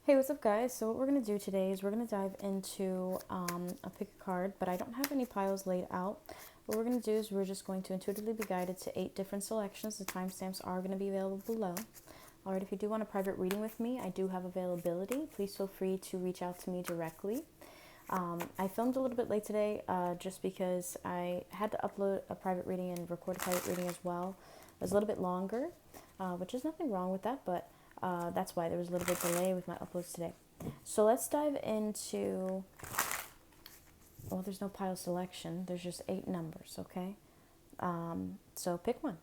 Hey, what's up, guys? So what we're going to do today is we're going to dive into a pick a card, but I don't have any piles laid out. What we're going to do is we're just going to intuitively be guided to 8 different selections. The timestamps are going to be available below. All right, if you do want a private reading with me, I do have availability. Please feel free to reach out to me directly. I filmed a little bit late today just because I had to upload a private reading and record a private reading as well. It was a little bit longer, which is nothing wrong with that, but that's why there was a little bit delay with my uploads today. So let's dive into, well, there's no pile selection. There's just 8 numbers, okay? So pick one,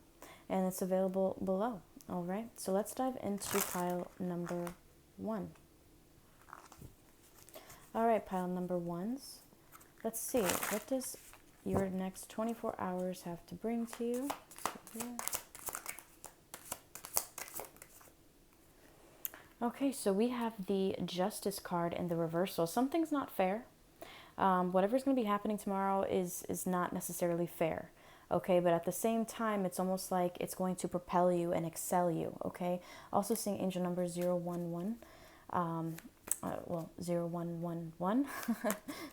and it's available below. All right, so let's dive into pile number 1. All right, pile number 1s. Let's see, what does your next 24 hours have to bring to you? Okay, so we have the Justice card in the reversal. Something's not fair. Whatever's going to be happening tomorrow is not necessarily fair. Okay, but at the same time, it's almost like it's going to propel you and excel you. Okay, also seeing angel number 011. 0111.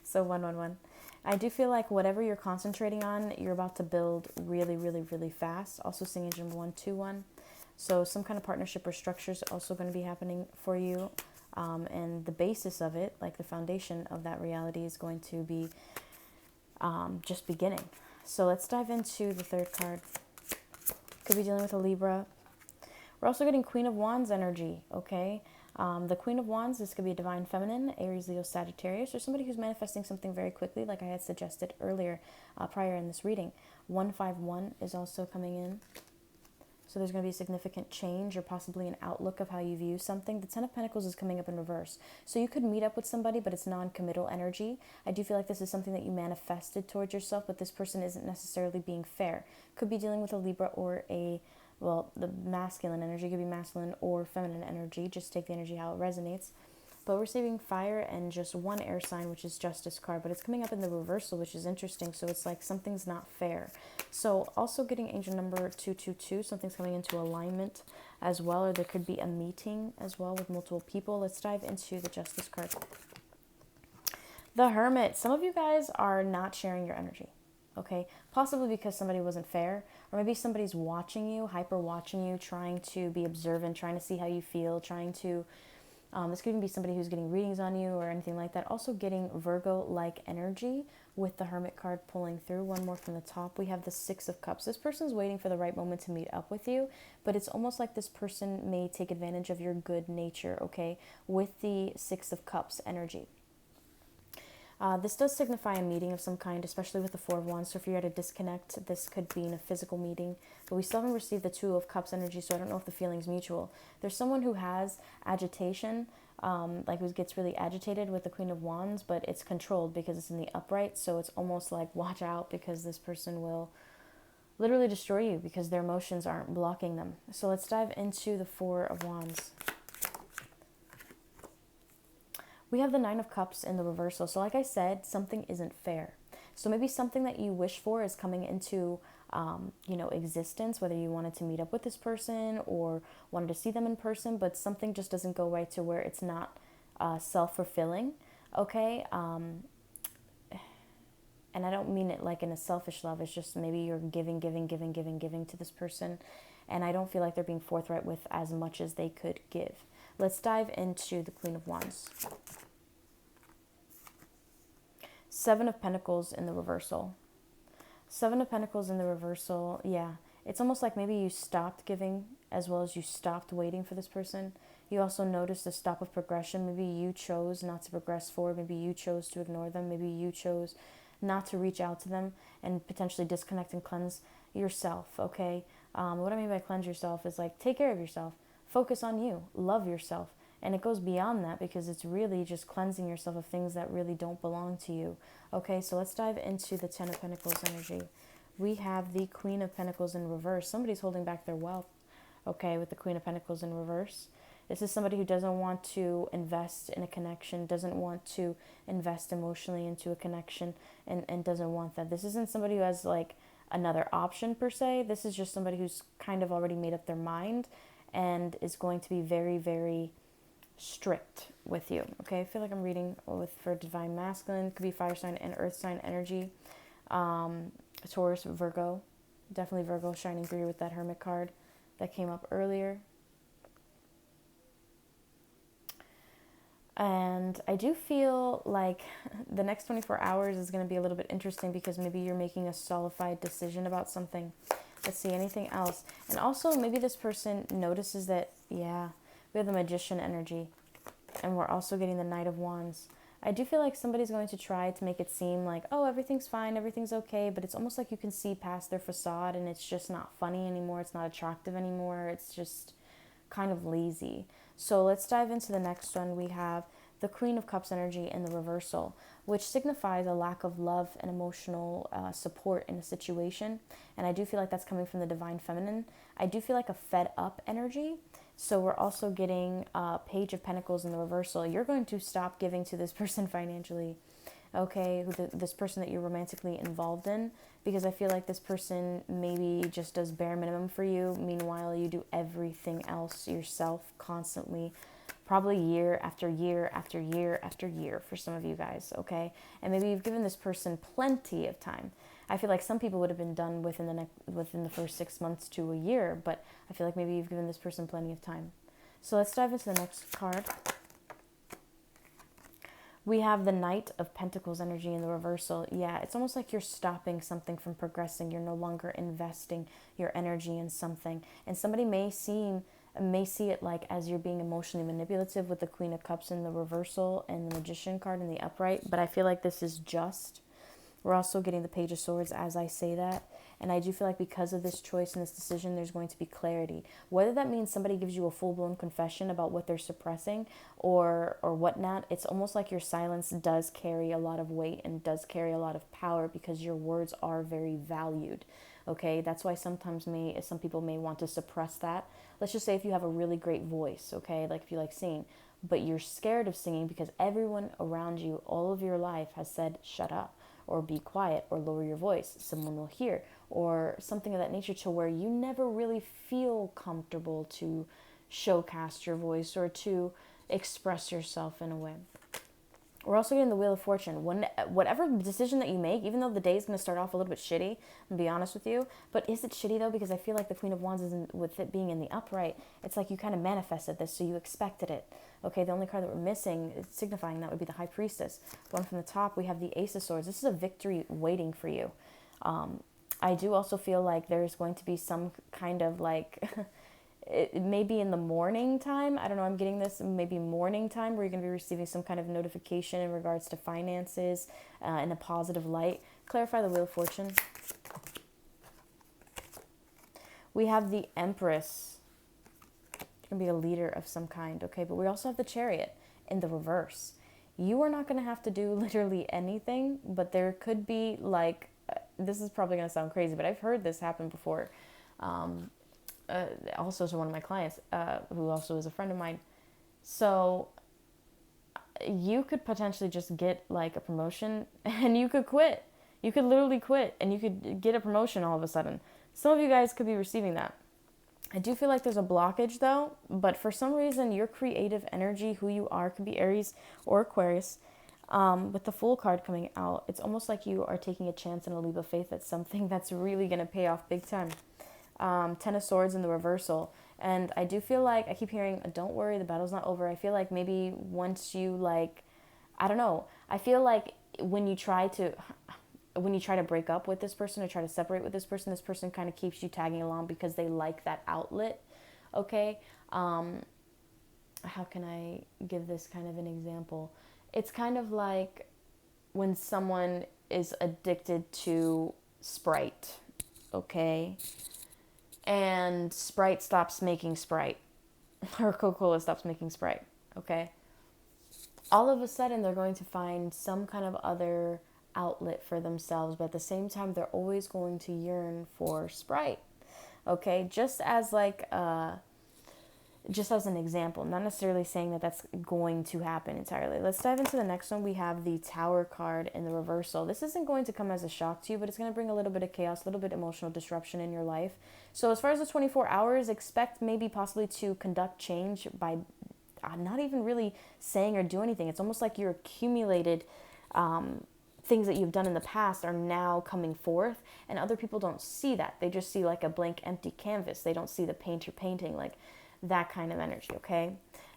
So 111. I do feel like whatever you're concentrating on, you're about to build really, really, really fast. Also seeing angel number 121. So some kind of partnership or structure is also going to be happening for you. And the basis of it, like the foundation of that reality, is going to be just beginning. So let's dive into the third card. Could be dealing with a Libra. We're also getting Queen of Wands energy, okay? The Queen of Wands, this could be a divine feminine, Aries, Leo, Sagittarius, or somebody who's manifesting something very quickly, like I had suggested earlier, prior in this reading. 151 is also coming in. So there's going to be a significant change or possibly an outlook of how you view something. The Ten of Pentacles is coming up in reverse. So you could meet up with somebody, but it's non-committal energy. I do feel like this is something that you manifested towards yourself, but this person isn't necessarily being fair. Could be dealing with a Libra or the masculine energy. Could be masculine or feminine energy. Just take the energy how it resonates. But we're saving fire and just one air sign, which is Justice card. But it's coming up in the reversal, which is interesting. So it's like something's not fair. So also getting angel number 222. Something's coming into alignment as well. Or there could be a meeting as well with multiple people. Let's dive into the Justice card. The Hermit. Some of you guys are not sharing your energy. Okay, possibly because somebody wasn't fair, or maybe somebody's watching you, hyper watching you, trying to be observant, trying to see how you feel, trying to this could even be somebody who's getting readings on you or anything like that. Also getting Virgo-like energy with the Hermit card pulling through. One more from the top. We have the 6 of Cups. This person's waiting for the right moment to meet up with you, but it's almost like this person may take advantage of your good nature, okay, with the 6 of Cups energy. This does signify a meeting of some kind, especially with the 4 of Wands. So if you're at a disconnect, this could be in a physical meeting. But we still haven't received the 2 of Cups energy, so I don't know if the feeling's mutual. There's someone who has agitation, like who gets really agitated with the Queen of Wands, but it's controlled because it's in the upright. So it's almost like watch out, because this person will literally destroy you because their emotions aren't blocking them. So let's dive into the 4 of Wands. We have the 9 of Cups in the reversal. So like I said, something isn't fair. So maybe something that you wish for is coming into, existence, whether you wanted to meet up with this person or wanted to see them in person, but something just doesn't go right to where it's not self-fulfilling, okay? And I don't mean it like in a selfish love. It's just maybe you're giving to this person, and I don't feel like they're being forthright with as much as they could give. Let's dive into the Queen of Wands. 7 of Pentacles in the reversal. 7 of Pentacles in the reversal, yeah. It's almost like maybe you stopped giving as well as you stopped waiting for this person. You also noticed a stop of progression. Maybe you chose not to progress forward. Maybe you chose to ignore them. Maybe you chose not to reach out to them and potentially disconnect and cleanse yourself, okay? What I mean by cleanse yourself is like take care of yourself. Focus on you. Love yourself. And it goes beyond that because it's really just cleansing yourself of things that really don't belong to you. Okay, so let's dive into the 10 of Pentacles energy. We have the Queen of Pentacles in reverse. Somebody's holding back their wealth, okay, with the Queen of Pentacles in reverse. This is somebody who doesn't want to invest in a connection, doesn't want to invest emotionally into a connection, and doesn't want that. This isn't somebody who has like another option per se. This is just somebody who's kind of already made up their mind and is going to be very, very strict with you. Okay, I feel like I'm reading for divine masculine. It could be fire sign and earth sign energy. Taurus, Virgo, definitely Virgo shining through with that Hermit card that came up earlier. And I do feel like the next 24 hours is going to be a little bit interesting because maybe you're making a solidified decision about something. Let's see, anything else. And also maybe this person notices that, yeah, we have the Magician energy. And we're also getting the Knight of Wands. I do feel like somebody's going to try to make it seem like, oh, everything's fine, everything's okay. But it's almost like you can see past their facade and it's just not funny anymore. It's not attractive anymore. It's just kind of lazy. So let's dive into the next one. We have the Queen of Cups energy in the reversal, which signifies a lack of love and emotional support in a situation. And I do feel like that's coming from the Divine Feminine. I do feel like a fed up energy. So we're also getting Page of Pentacles in the reversal. You're going to stop giving to this person financially, okay, this person that you're romantically involved in, because I feel like this person maybe just does bare minimum for you. Meanwhile, you do everything else yourself constantly, probably year after year after year after year for some of you guys, okay? And maybe you've given this person plenty of time. I feel like some people would have been done within the first 6 months to a year, but I feel like maybe you've given this person plenty of time. So let's dive into the next card. We have the Knight of Pentacles energy in the reversal. Yeah, it's almost like you're stopping something from progressing. You're no longer investing your energy in something. And somebody may see it like as you're being emotionally manipulative with the Queen of Cups in the reversal and the Magician card in the upright. But I feel like this is just. We're also getting the Page of Swords as I say that. And I do feel like because of this choice and this decision, there's going to be clarity. Whether that means somebody gives you a full-blown confession about what they're suppressing or whatnot, it's almost like your silence does carry a lot of weight and does carry a lot of power because your words are very valued. Okay, that's why some people may want to suppress that. Let's just say if you have a really great voice, okay, like if you like singing, but you're scared of singing because everyone around you all of your life has said, shut up, or be quiet, or lower your voice, someone will hear, or something of that nature, to where you never really feel comfortable to showcast your voice or to express yourself in a way. We're also getting the Wheel of Fortune. Whatever decision that you make, even though the day is going to start off a little bit shitty, I'll be honest with you, but is it shitty though? Because I feel like the Queen of Wands with it being in the upright, it's like you kind of manifested this, so you expected it. Okay, the only card that we're missing, signifying that, would be the High Priestess. Going from the top, we have the Ace of Swords. This is a victory waiting for you. I do also feel like there's going to be some kind of like... It may be in the morning time. I don't know. I'm getting this maybe morning time where you're going to be receiving some kind of notification in regards to finances in a positive light. Clarify the Wheel of Fortune. We have the Empress. You're going to be a leader of some kind, okay? But we also have the Chariot in the reverse. You are not going to have to do literally anything, but there could be like, this is probably going to sound crazy, but I've heard this happen before. Also to one of my clients, who also is a friend of mine. So you could potentially just get like a promotion and you could quit. You could literally quit and you could get a promotion all of a sudden. Some of you guys could be receiving that. I do feel like there's a blockage though, but for some reason your creative energy, who you are, could be Aries or Aquarius. With the Fool card coming out, it's almost like you are taking a chance and a leap of faith at something that's really going to pay off big time. Ten of Swords in the reversal. And I do feel like I keep hearing, don't worry, the battle's not over. I feel like maybe once you like, I don't know. I feel like when you try to break up with this person or try to separate with this person kind of keeps you tagging along because they like that outlet. Okay. How can I give this kind of an example? It's kind of like when someone is addicted to Sprite. Okay. And Sprite stops making Sprite, or Coca-Cola stops making Sprite, okay? All of a sudden, they're going to find some kind of other outlet for themselves, but at the same time, they're always going to yearn for Sprite, okay? Just as an example, not necessarily saying that that's going to happen entirely. Let's dive into the next one. We have the Tower card in the reversal. This isn't going to come as a shock to you, but it's going to bring a little bit of chaos, a little bit of emotional disruption in your life. So as far as the 24 hours, expect maybe possibly to conduct change by not even really saying or do anything. It's almost like your accumulated things that you've done in the past are now coming forth, and other people don't see that. They just see like a blank empty canvas. They don't see the painter painting, like that kind of energy. Okay,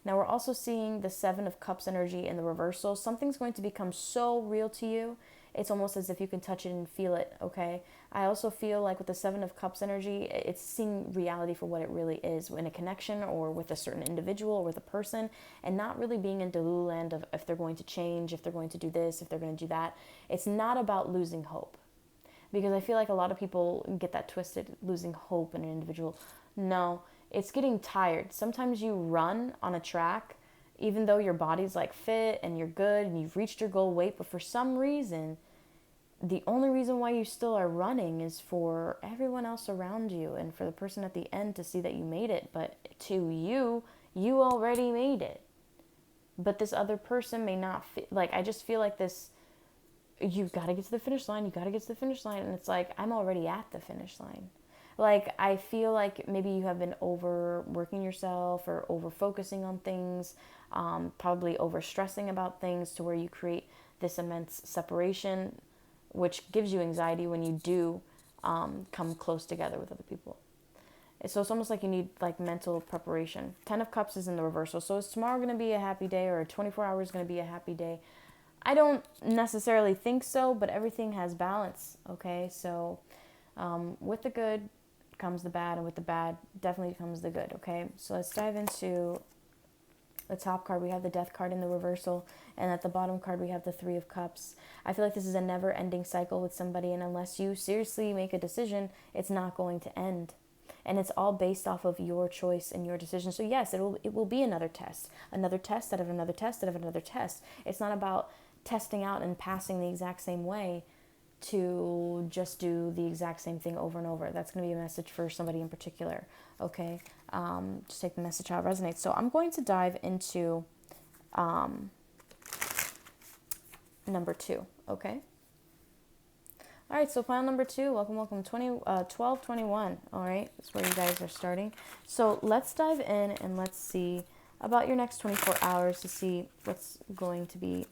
now we're also seeing the Seven of Cups energy in the reversal. Something's going to become so real to you, it's almost as if you can touch it and feel it. Okay, I also feel like with the Seven of Cups energy, it's seeing reality for what it really is in a connection or with a certain individual or with a person, and not really being in Lululand of if they're going to change, if they're going to do this, if they're going to do that. It's not about losing hope, because I feel like a lot of people get that twisted, losing hope in an individual. No, it's getting tired. Sometimes you run on a track even though your body's like fit and you're good and you've reached your goal weight, but for some reason, the only reason why you still are running is for everyone else around you and for the person at the end to see that you made it. But to you, you already made it. But this other person may not like, I just feel like this, you've got to get to the finish line. You got to get to the finish line. And it's like, I'm already at the finish line. Like, I feel like maybe you have been overworking yourself or over focusing on things, probably over stressing about things to where you create this immense separation, which gives you anxiety when you do come close together with other people. So it's almost like you need like mental preparation. 10 of Cups is in the reversal. So is tomorrow going to be a happy day, or 24 hours going to be a happy day? I don't necessarily think so, but everything has balance, okay? So with the good comes the bad, and with the bad definitely comes the good, okay? So let's dive into the top card. We have the Death card in the reversal, and at the bottom card we have the Three of Cups. I feel like this is a never-ending cycle with somebody, and unless you seriously make a decision, it's not going to end. And it's all based off of your choice and your decision. So yes, it will be another test out of another test out of another test. It's not about testing out and passing the exact same way to just do the exact same thing over and over. That's going to be a message for somebody in particular, okay? Just take the message how it resonates. So I'm going to dive into number 2, okay? All right, so pile number 2, welcome, 1221, all right? That's where you guys are starting. So let's dive in and let's see about your next 24 hours to see what's going to be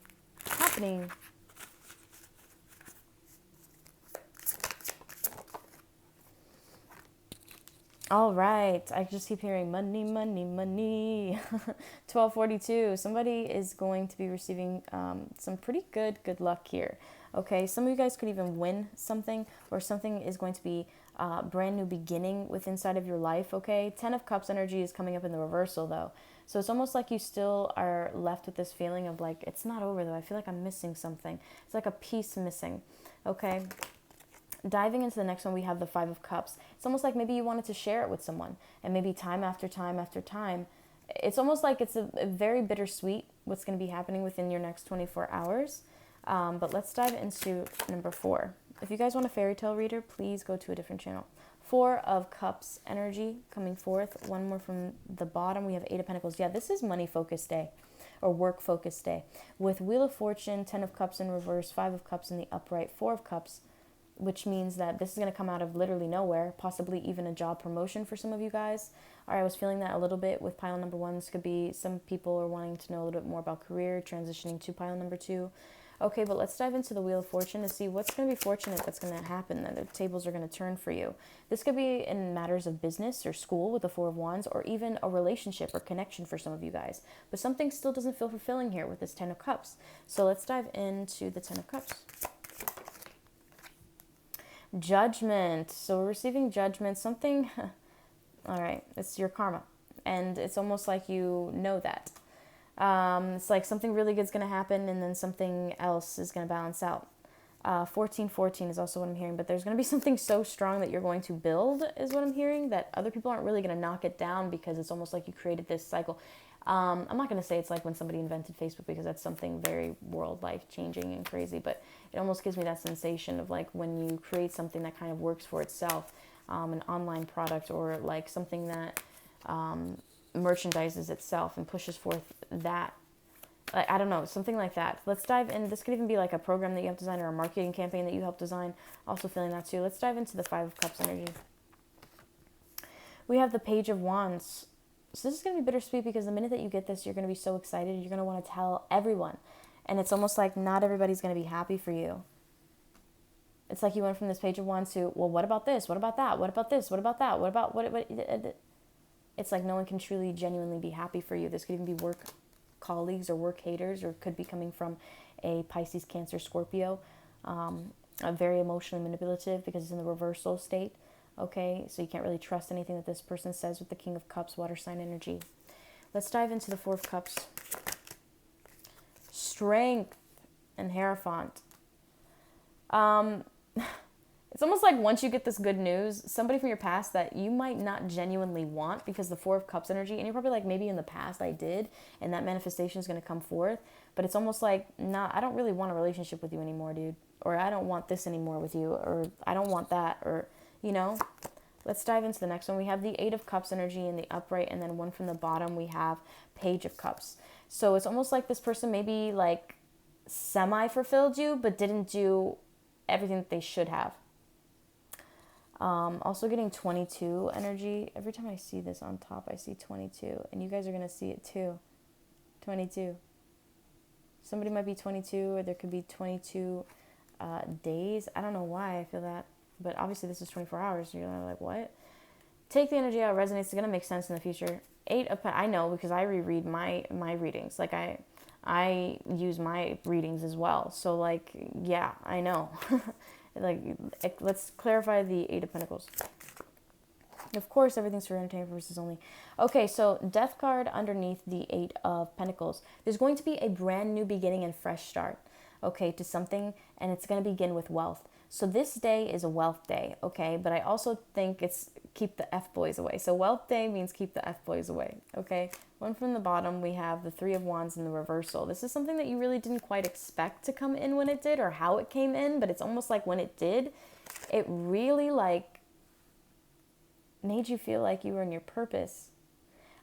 happening. All right, I just keep hearing money, money, money. 1242, somebody is going to be receiving some pretty good luck here. Okay, some of you guys could even win something, or something is going to be brand new beginning with inside of your life, okay? 10 of Cups energy is coming up in the reversal, though. So it's almost like you still are left with this feeling of like, it's not over, though. I feel like I'm missing something. It's like a piece missing, okay? Diving into the next one, we have the Five of Cups. It's almost like maybe you wanted to share it with someone, and maybe time after time after time. It's almost like it's a very bittersweet what's going to be happening within your next 24 hours. But let's dive into number 4. If you guys want a fairy tale reader, please go to a different channel. 4 of Cups energy coming forth. One more from the bottom. We have 8 of Pentacles. Yeah, this is money focused day, or work focused day. With Wheel of Fortune, 10 of Cups in reverse, 5 of Cups in the upright, 4 of Cups, which means that this is going to come out of literally nowhere, possibly even a job promotion for some of you guys. All right, I was feeling that a little bit with pile number 1. This could be some people are wanting to know a little bit more about career, transitioning to pile number 2. Okay, but let's dive into the Wheel of Fortune to see what's going to be fortunate that's going to happen, that the tables are going to turn for you. This could be in matters of business or school with the 4 of Wands, or even a relationship or connection for some of you guys. But something still doesn't feel fulfilling here with this 10 of Cups. So let's dive into the 10 of Cups. Judgment. So we're receiving judgment, something, all right, it's your karma. And it's almost like you know that. It's like something really good is going to happen, and then something else is going to balance out. 1414 is also what I'm hearing, but there's going to be something so strong that you're going to build, is what I'm hearing, that other people aren't really going to knock it down, because it's almost like you created this cycle. I'm not going to say it's like when somebody invented Facebook, because that's something very world life changing and crazy, but it almost gives me that sensation of like when you create something that kind of works for itself, an online product, or like something that merchandises itself and pushes forth that, I don't know, something like that. Let's dive in. This could even be like a program that you help design, or a marketing campaign that you help design. Also feeling that too. Let's dive into the 5 of Cups energy. We have the Page of Wands. So this is going to be bittersweet because the minute that you get this, you're going to be so excited. You're going to want to tell everyone. And it's almost like not everybody's going to be happy for you. It's like you went from this Page of Wands to, well, what about this? What about that? What about this? What about that? What about what? It's like no one can truly, genuinely be happy for you. This could even be work colleagues or work haters, or could be coming from a Pisces, Cancer, Scorpio. Very emotionally manipulative because it's in the reversal state. Okay, so you can't really trust anything that this person says with the King of Cups, water sign energy. Let's dive into the Four of Cups. Strength and Hierophant. It's almost like once you get this good news, somebody from your past that you might not genuinely want, because the Four of Cups energy, and you're probably like, maybe in the past I did, and that manifestation is going to come forth, but it's almost like, nah, I don't really want a relationship with you anymore, dude, or I don't want this anymore with you, or I don't want that, or, you know. Let's dive into the next one. We have the Eight of Cups energy in the upright, and then one from the bottom, we have Page of Cups. So it's almost like this person maybe like semi-fulfilled you, but didn't do everything that they should have. Also getting 22 energy. Every time I see this on top, I see 22. And you guys are going to see it too. 22. Somebody might be 22, or there could be 22 days. I don't know why I feel that. But obviously this is 24 hours. You're like, what? Take the energy out. It resonates. It's going to make sense in the future. I know because I reread my readings. Like I use my readings as well. So like, yeah, I know. Like, let's clarify the Eight of Pentacles. Of course, everything's for entertainment purposes only. Okay, so Death card underneath the Eight of Pentacles. There's going to be a brand new beginning and fresh start, okay, to something, and it's going to begin with wealth. So this day is a wealth day, okay? But I also think it's keep the F-boys away. So wealth day means keep the F-boys away, okay? One from the bottom, we have the Three of Wands in the reversal. This is something that you really didn't quite expect to come in when it did, or how it came in, but it's almost like when it did, it really like made you feel like you were in your purpose.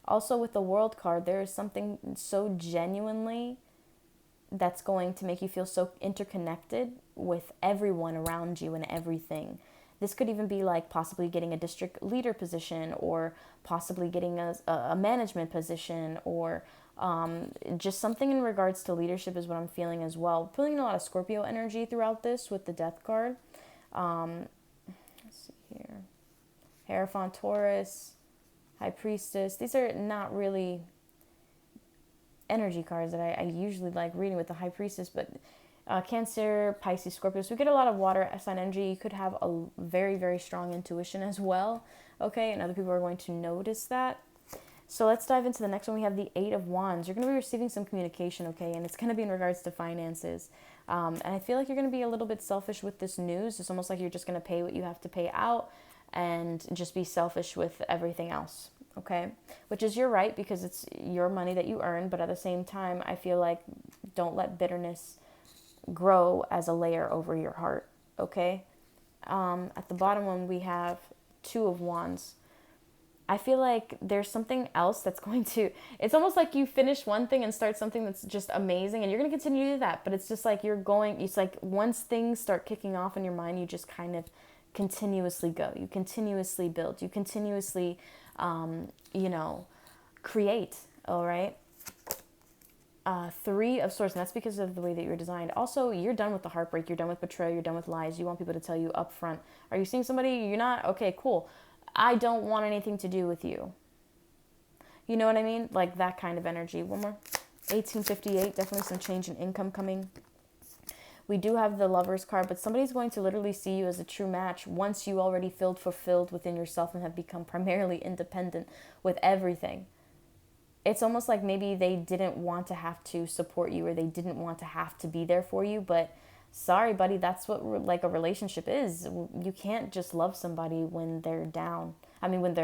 Also with the World card, there is something so genuinely that's going to make you feel so interconnected with everyone around you and everything. This could even be like possibly getting a district leader position, or possibly getting a management position, or just something in regards to leadership is what I'm feeling as well. I'm feeling a lot of Scorpio energy throughout this with the Death card. Let's see here. Hierophant, Taurus, High Priestess. These are not really energy cards that I usually like reading with the High Priestess, but Cancer, Pisces, Scorpio. So we get a lot of water sign energy. You could have a very, very strong intuition as well, okay? And other people are going to notice that. So let's dive into the next one. We have the Eight of Wands. You're going to be receiving some communication, okay? And it's going to be in regards to finances. And I feel like you're going to be a little bit selfish with this news. It's almost like you're just going to pay what you have to pay out and just be selfish with everything else, okay? Which is your right, because it's your money that you earn. But at the same time, I feel like don't let bitterness grow as a layer over your heart, okay? At the bottom one, we have Two of Wands. I feel like there's something else that's going to, it's almost like you finish one thing and start something that's just amazing, and you're going to continue to do that, but it's just like it's like once things start kicking off in your mind, you just kind of continuously go, you continuously build, you continuously, create, all right? Three of Swords, and that's because of the way that you're designed. Also, you're done with the heartbreak, you're done with betrayal, you're done with lies. You want people to tell you up front. Are you seeing somebody you're not? Okay, cool. I don't want anything to do with you. You know what I mean? Like that kind of energy. One more. 1858, definitely some change in income coming. We do have the Lovers card, but somebody's going to literally see you as a true match once you already feel fulfilled within yourself and have become primarily independent with everything. It's almost like maybe they didn't want to have to support you, or they didn't want to have to be there for you, but sorry, buddy, that's what like a relationship is. You can't just love somebody when they're down. I mean, when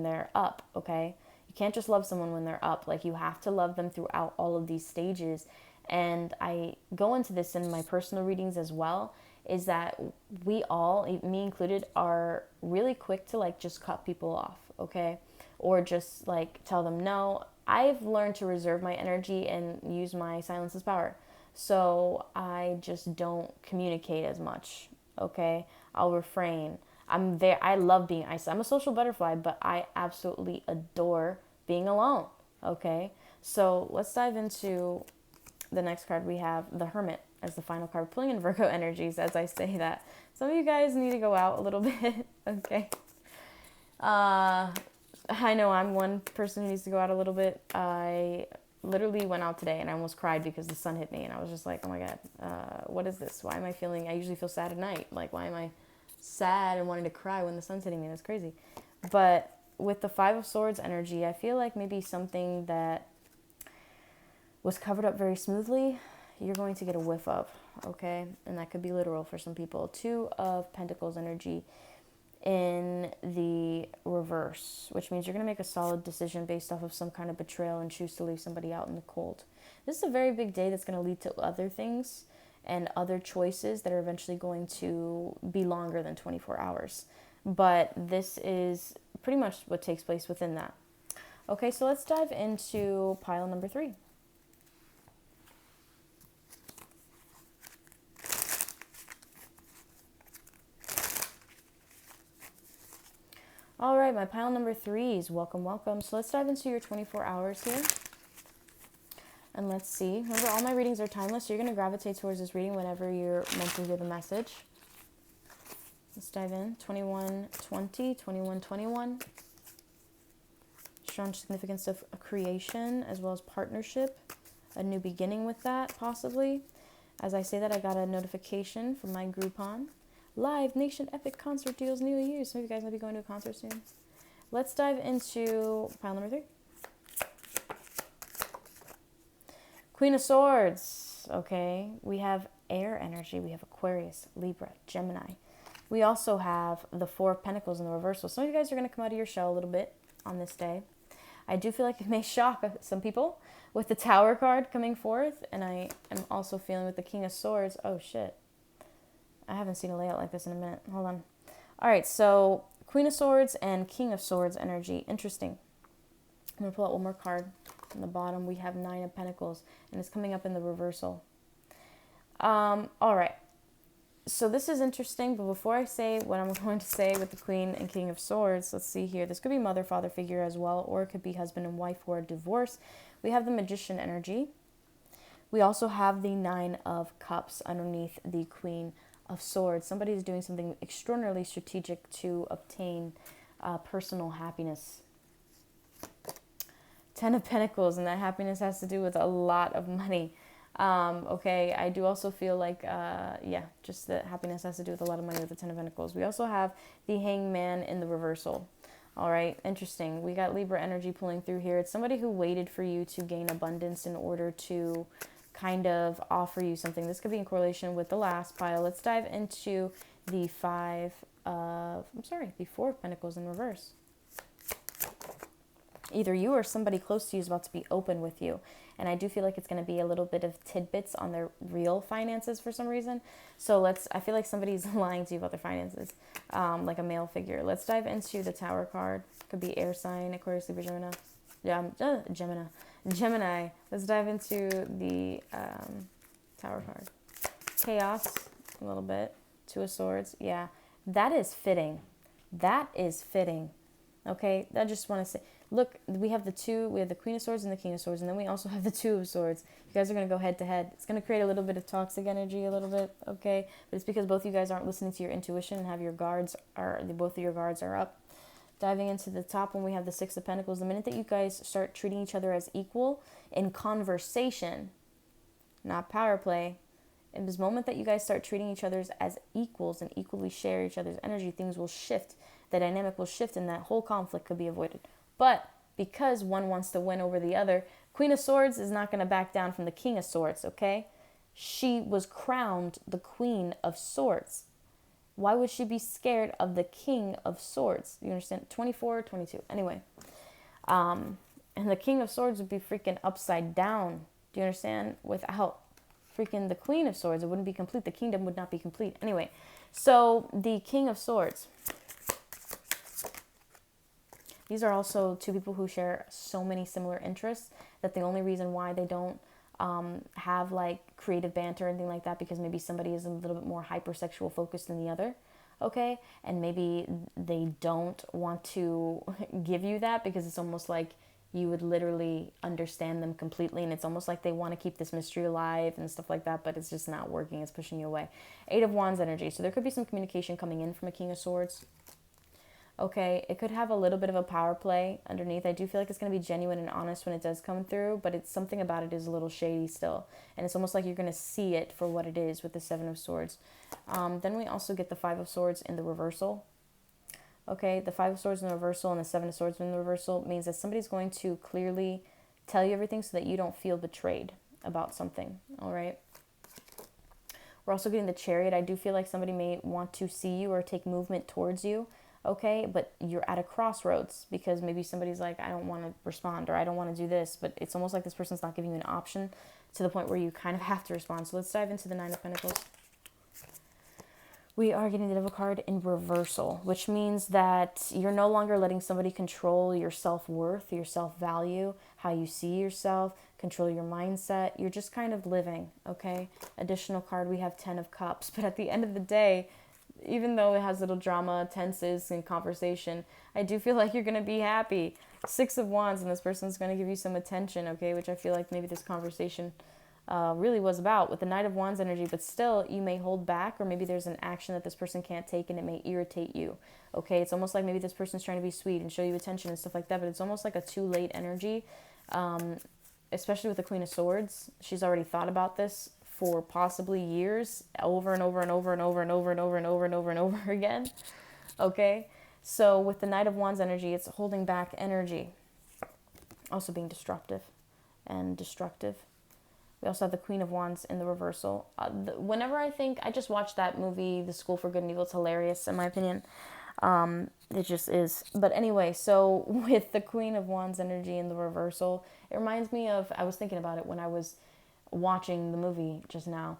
they're up, okay? You can't just love someone when they're up. Like, you have to love them throughout all of these stages. And I go into this in my personal readings as well, is that we all, me included, are really quick to like just cut people off, okay? Or just like tell them no. I've learned to reserve my energy and use my silence as power. So I just don't communicate as much, okay? I'll refrain. I love being isolated. I'm a social butterfly, but I absolutely adore being alone. Okay, so let's dive into the next card. We have the Hermit as the final card, pulling in Virgo energies as I say that. Some of you guys need to go out a little bit. Okay. I know I'm one person who needs to go out a little bit. I literally went out today and I almost cried because the sun hit me and I was just like, oh my God, what is this? Why am I feeling, I usually feel sad at night. Like, why am I sad and wanting to cry when the sun's hitting me? That's crazy. But with the Five of Swords energy, I feel like maybe something that was covered up very smoothly, you're going to get a whiff of, okay? And that could be literal for some people. Two of Pentacles energy in the reverse, which means you're going to make a solid decision based off of some kind of betrayal and choose to leave somebody out in the cold. This is a very big day that's going to lead to other things and other choices that are eventually going to be longer than 24 hours. But this is pretty much what takes place within that. Okay, so let's dive into pile number 3. All right, my pile number 3s. Welcome, welcome. So let's dive into your 24 hours here. And let's see. Remember, all my readings are timeless, so you're going to gravitate towards this reading whenever you're meant to hear the message. Let's dive in. 2120, 2121. Strong significance of a creation as well as partnership. A new beginning with that, possibly. As I say that, I got a notification from my Groupon. Live Nation Epic Concert Deals New Year. Some of you guys might be going to a concert soon. Let's dive into pile number 3. Queen of Swords. Okay, we have air energy. We have Aquarius, Libra, Gemini. We also have the Four of Pentacles in the reversal. Some of you guys are going to come out of your shell a little bit on this day. I do feel like it may shock some people with the Tower card coming forth. And I am also feeling with the King of Swords. Oh, shit. I haven't seen a layout like this in a minute. Hold on. All right, so Queen of Swords and King of Swords energy. Interesting. I'm going to pull out one more card. On the bottom, we have Nine of Pentacles, and it's coming up in the reversal. All right. So this is interesting, but before I say what I'm going to say with the Queen and King of Swords, let's see here. This could be mother, father figure as well, or it could be husband and wife or a divorce. We have the Magician energy. We also have the Nine of Cups underneath the Queen of Swords. Somebody is doing something extraordinarily strategic to obtain personal happiness. 10 of Pentacles, and that happiness has to do with a lot of money. Okay, I do also feel like, just that happiness has to do with a lot of money with the 10 of Pentacles. We also have the Hangman in the reversal. All right, interesting. We got Libra energy pulling through here. It's somebody who waited for you to gain abundance in order to kind of offer you something. This could be in correlation with the last pile. Let's dive into the Four of Pentacles in reverse. Either you or somebody close to you is about to be open with you. And I do feel like it's going to be a little bit of tidbits on their real finances for some reason. So I feel like somebody's lying to you about their finances, like a male figure. Let's dive into the Tower card. Could be air sign, Aquarius, Libra, Gemini. Let's dive into the Tower card. Chaos, a little bit. Two of Swords. Yeah, that is fitting. That is fitting. Okay, I just want to say, look, we have the Queen of Swords and the King of Swords, and then we also have the Two of Swords. You guys are going to go head to head. It's going to create a little bit of toxic energy, a little bit, okay? But it's because both of you guys aren't listening to your intuition and have both of your guards are up. Diving into the top one, we have the Six of Pentacles. The minute that you guys start treating each other as equal in conversation, not power play, in this moment that you guys start treating each other as equals and equally share each other's energy, things will shift. The dynamic will shift and that whole conflict could be avoided. But because one wants to win over the other, Queen of Swords is not going to back down from the King of Swords, okay? She was crowned the Queen of Swords. Why would she be scared of the King of Swords? You understand? 24, 22. Anyway. And the King of Swords would be freaking upside down. Do you understand? Without freaking the Queen of Swords, it wouldn't be complete. The kingdom would not be complete. Anyway, so the King of Swords. These are also two people who share so many similar interests that the only reason why they don't have like creative banter or anything like that, because maybe somebody is a little bit more hypersexual focused than the other, okay? And maybe they don't want to give you that because it's almost like you would literally understand them completely. And it's almost like they want to keep this mystery alive and stuff like that, but it's just not working. It's pushing you away. 8 of Wands energy. So there could be some communication coming in from a King of Swords. Okay, it could have a little bit of a power play underneath. I do feel like it's going to be genuine and honest when it does come through, but it's something about it is a little shady still. And it's almost like you're going to see it for what it is with the 7 of Swords. Then we also get the 5 of Swords in the reversal. Okay, the 5 of Swords in the reversal and the 7 of Swords in the reversal means that somebody's going to clearly tell you everything so that you don't feel betrayed about something, all right? We're also getting the Chariot. I do feel like somebody may want to see you or take movement towards you. Okay, but you're at a crossroads because maybe somebody's like, I don't want to respond or I don't want to do this, but it's almost like this person's not giving you an option to the point where you kind of have to respond. So let's dive into the 9 of Pentacles. We are getting the Devil card in reversal, which means that you're no longer letting somebody control your self-worth, your self-value, how you see yourself, control your mindset. You're just kind of living, okay? Additional card, we have 10 of Cups, but at the end of the day, even though it has little drama, tenses, and conversation, I do feel like you're going to be happy. 6 of Wands, and this person's going to give you some attention, okay, which I feel like maybe this conversation really was about with the Knight of Wands energy, but still, you may hold back, or maybe there's an action that this person can't take, and it may irritate you, okay? It's almost like maybe this person's trying to be sweet and show you attention and stuff like that, but it's almost like a too late energy, especially with the Queen of Swords. She's already thought about this for possibly years, over and over and over and over and over and over and over and over and over again. Okay, so with the Knight of Wands energy, it's holding back energy, also being disruptive and destructive. We also have the Queen of Wands in the reversal. Whenever I just watched that movie, The School for Good and Evil. It's hilarious in my opinion. It just is. But anyway, so with the Queen of Wands energy in the reversal, it reminds me of, I was thinking about it when I was watching the movie just now.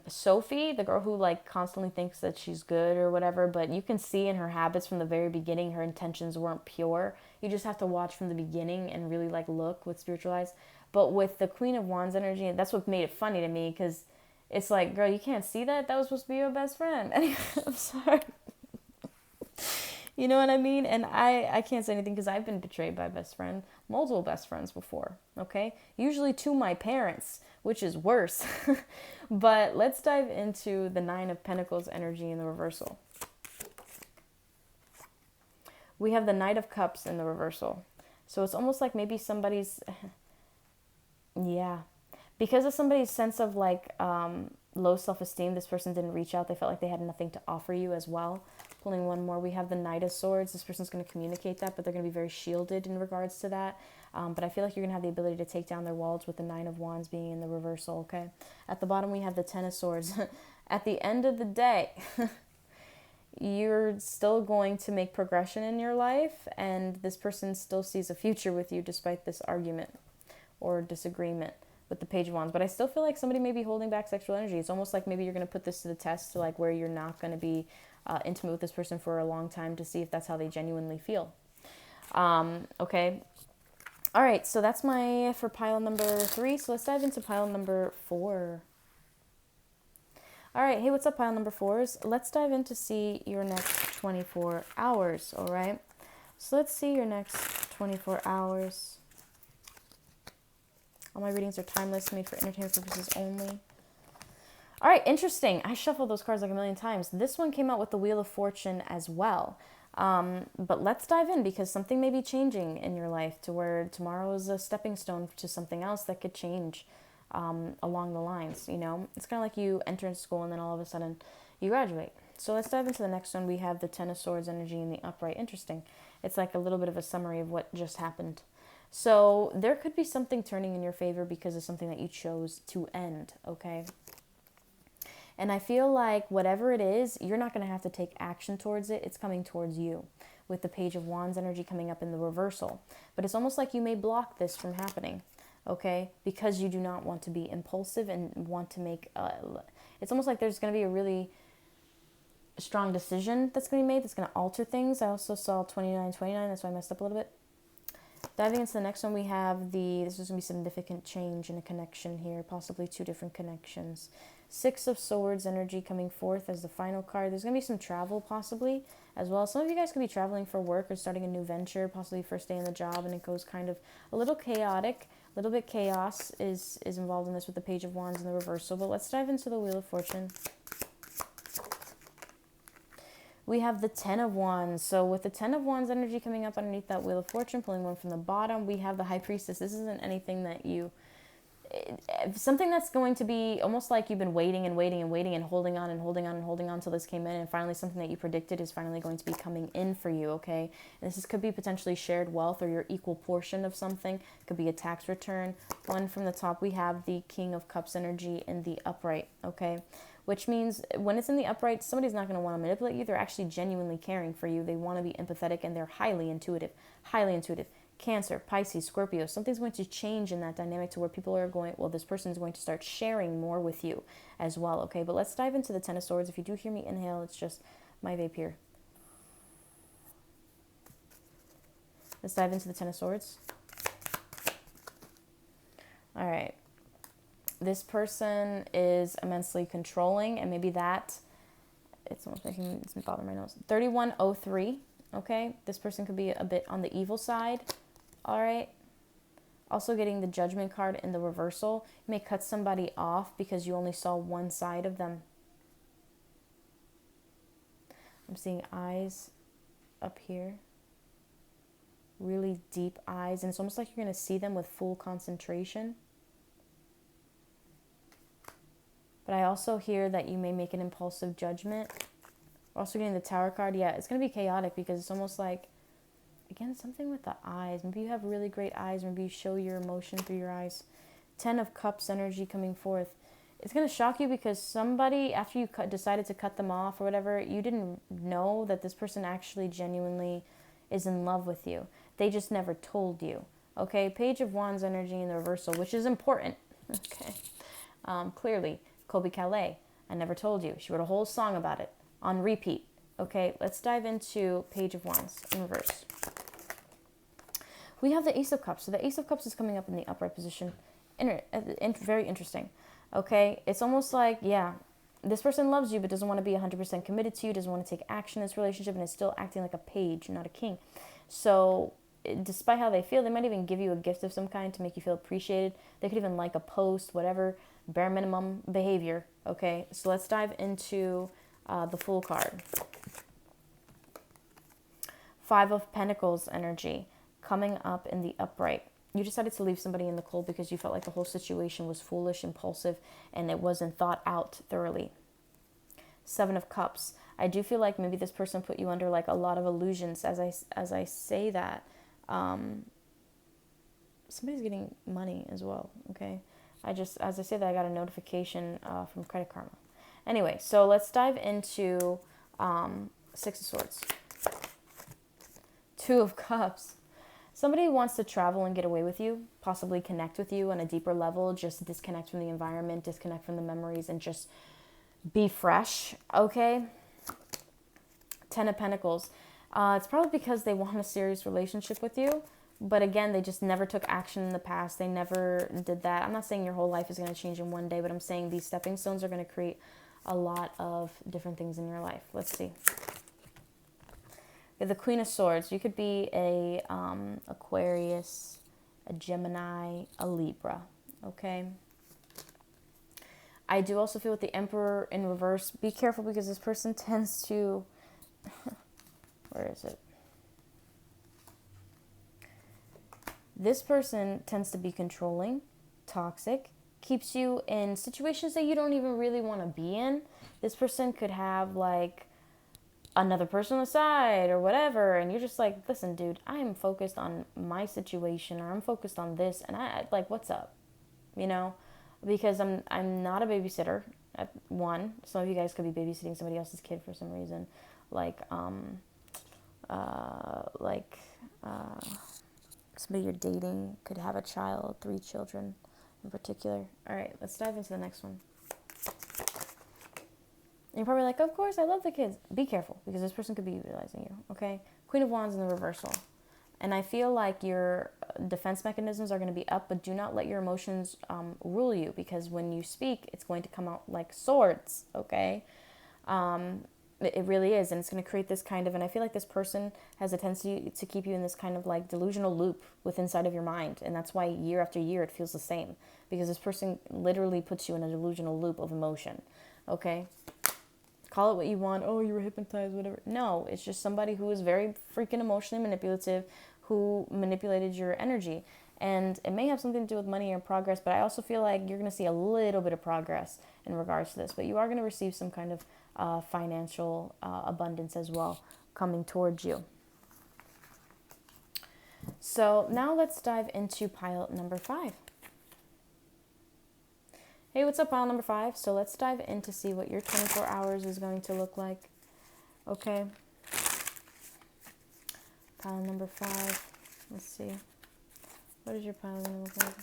Sophie, the girl who like constantly thinks that she's good or whatever, but you can see in her habits from the very beginning her intentions weren't pure. You just have to watch from the beginning and really like look with spiritual eyes. But with the Queen of Wands energy, that's what made it funny to me, because it's like, girl, you can't see that? That was supposed to be your best friend. Anyway, I'm sorry. You know what I mean? And I can't say anything because I've been betrayed by a best friend, multiple best friends before, okay? Usually to my parents, which is worse. But let's dive into the 9 of Pentacles energy in the reversal. We have the Knight of Cups in the reversal. So it's almost like maybe somebody's, yeah. Because of somebody's sense of like low self-esteem, this person didn't reach out. They felt like they had nothing to offer you as well. Pulling one more, we have the Knight of Swords. This person's going to communicate that, but they're going to be very shielded in regards to that. But I feel like you're going to have the ability to take down their walls with the 9 of Wands being in the reversal, okay? At the bottom, we have the 10 of Swords. At the end of the day, you're still going to make progression in your life, and this person still sees a future with you despite this argument or disagreement with the Page of Wands. But I still feel like somebody may be holding back sexual energy. It's almost like maybe you're going to put this to the test, to like where you're not going to be intimate with this person for a long time to see if that's how they genuinely feel. Okay. All right. So that's for pile number 3. So let's dive into pile number 4. All right. Hey, what's up, pile number 4s? Let's dive in to see your next 24 hours. All right. So let's see your next 24 hours. All my readings are timeless, made for entertainment purposes only. All right, interesting. I shuffled those cards like a million times. This one came out with the Wheel of Fortune as well. But let's dive in, because something may be changing in your life to where tomorrow is a stepping stone to something else that could change along the lines, you know? It's kind of like you enter into school and then all of a sudden you graduate. So let's dive into the next one. We have the 10 of Swords energy in the upright. Interesting. It's like a little bit of a summary of what just happened. So there could be something turning in your favor because of something that you chose to end, okay? And I feel like whatever it is, you're not going to have to take action towards it. It's coming towards you with the Page of Wands energy coming up in the reversal. But it's almost like you may block this from happening, okay? Because you do not want to be impulsive and want to make... it's almost like there's going to be a really strong decision that's going to be made that's going to alter things. I also saw 29-29. That's why I messed up a little bit. Diving into the next one, we have this is going to be significant change in a connection here, possibly 2 different connections. 6 of Swords energy coming forth as the final card. There's going to be some travel possibly as well. Some of you guys could be traveling for work or starting a new venture, possibly first day in the job, and it goes kind of a little chaotic. A little bit chaos is involved in this with the Page of Wands and the reversal. But let's dive into the Wheel of Fortune. We have the 10 of Wands. So with the 10 of Wands energy coming up underneath that Wheel of Fortune, pulling one from the bottom, we have the High Priestess. This isn't anything that something that's going to be almost like you've been waiting and waiting and waiting and holding on and holding on and holding on until this came in, and finally something that you predicted is finally going to be coming in for you, okay? And could be potentially shared wealth or your equal portion of something. It could be a tax return. One from the top, we have the King of Cups energy in the upright, okay? Which means when it's in the upright, somebody's not going to want to manipulate you. They're actually genuinely caring for you. They want to be empathetic, and they're highly intuitive, highly intuitive. Cancer, Pisces, Scorpio, something's going to change in that dynamic to where people are going, well, this person is going to start sharing more with you as well, okay? But let's dive into the 10 of Swords. If you do hear me inhale, it's just my vape here. Let's dive into the 10 of Swords. All right. This person is immensely controlling, and maybe it's almost making, it's bothering my nose. 3103, okay? This person could be a bit on the evil side. All right. Also getting the Judgment card in the reversal. You may cut somebody off because you only saw one side of them. I'm seeing eyes up here. Really deep eyes. And it's almost like you're going to see them with full concentration. But I also hear that you may make an impulsive judgment. Also getting the Tower card. Yeah, it's going to be chaotic because it's almost like, again, something with the eyes. Maybe you have really great eyes. Maybe you show your emotion through your eyes. 10 of Cups energy coming forth. It's going to shock you because somebody, after you decided to cut them off or whatever, you didn't know that this person actually genuinely is in love with you. They just never told you. Okay, Page of Wands energy in the reversal, which is important. Okay, clearly, Colby Calais, I never told you. She wrote a whole song about it on repeat. Okay, let's dive into Page of Wands in reverse. We have the Ace of Cups. So the Ace of Cups is coming up in the upright position. Very interesting. Okay, it's almost like, yeah, this person loves you but doesn't want to be 100% committed to you, doesn't want to take action in this relationship, and is still acting like a page, not a king. So despite how they feel, they might even give you a gift of some kind to make you feel appreciated. They could even like a post, whatever, bare minimum behavior. Okay, so let's dive into the Fool card. 5 of Pentacles energy coming up in the upright. You decided to leave somebody in the cold because you felt like the whole situation was foolish, impulsive, and it wasn't thought out thoroughly. 7 of Cups. I do feel like maybe this person put you under like a lot of illusions. As I say that, somebody's getting money as well. Okay, as I say that, I got a notification from Credit Karma. Anyway, so let's dive into 6 of Swords. 2 of Cups. Somebody wants to travel and get away with you, possibly connect with you on a deeper level, just disconnect from the environment, disconnect from the memories, and just be fresh, okay? 10 of Pentacles. It's probably because they want a serious relationship with you, but again, they just never took action in the past. They never did that. I'm not saying your whole life is going to change in one day, but I'm saying these stepping stones are going to create a lot of different things in your life. Let's see. The Queen of Swords. You could be a Aquarius, a Gemini, a Libra, okay? I do also feel with the Emperor in reverse, be careful because this person tends to, where is it? This person tends to be controlling, toxic, keeps you in situations that you don't even really want to be in. This person could have like another person on the side or whatever, and you're just like, listen, dude, I am focused on my situation, or I'm focused on this, and I like, what's up, you know? Because I'm not a babysitter. At one, some of you guys could be babysitting somebody else's kid for some reason, somebody you're dating could have a child, 3 children in particular. All right, let's dive into the next one. And you're probably like, of course, I love the kids. Be careful, because this person could be utilizing you, okay? Queen of Wands in the reversal. And I feel like your defense mechanisms are going to be up, but do not let your emotions rule you, because when you speak, it's going to come out like swords, okay? It really is, and it's going to create this kind of, and I feel like this person has a tendency to keep you in this kind of like delusional loop with inside of your mind, and that's why year after year it feels the same, because this person literally puts you in a delusional loop of emotion, okay? Call it what you want. Oh, you were hypnotized, whatever. No, it's just somebody who is very freaking emotionally manipulative, who manipulated your energy. And it may have something to do with money or progress, but I also feel like you're going to see a little bit of progress in regards to this. But you are going to receive some kind of financial abundance as well coming towards you. So now let's dive into pile number 5. Hey, what's up, pile number 5? So let's dive in to see what your 24 hours is going to look like. Okay. Pile number 5. Let's see. What is your pile going to look like?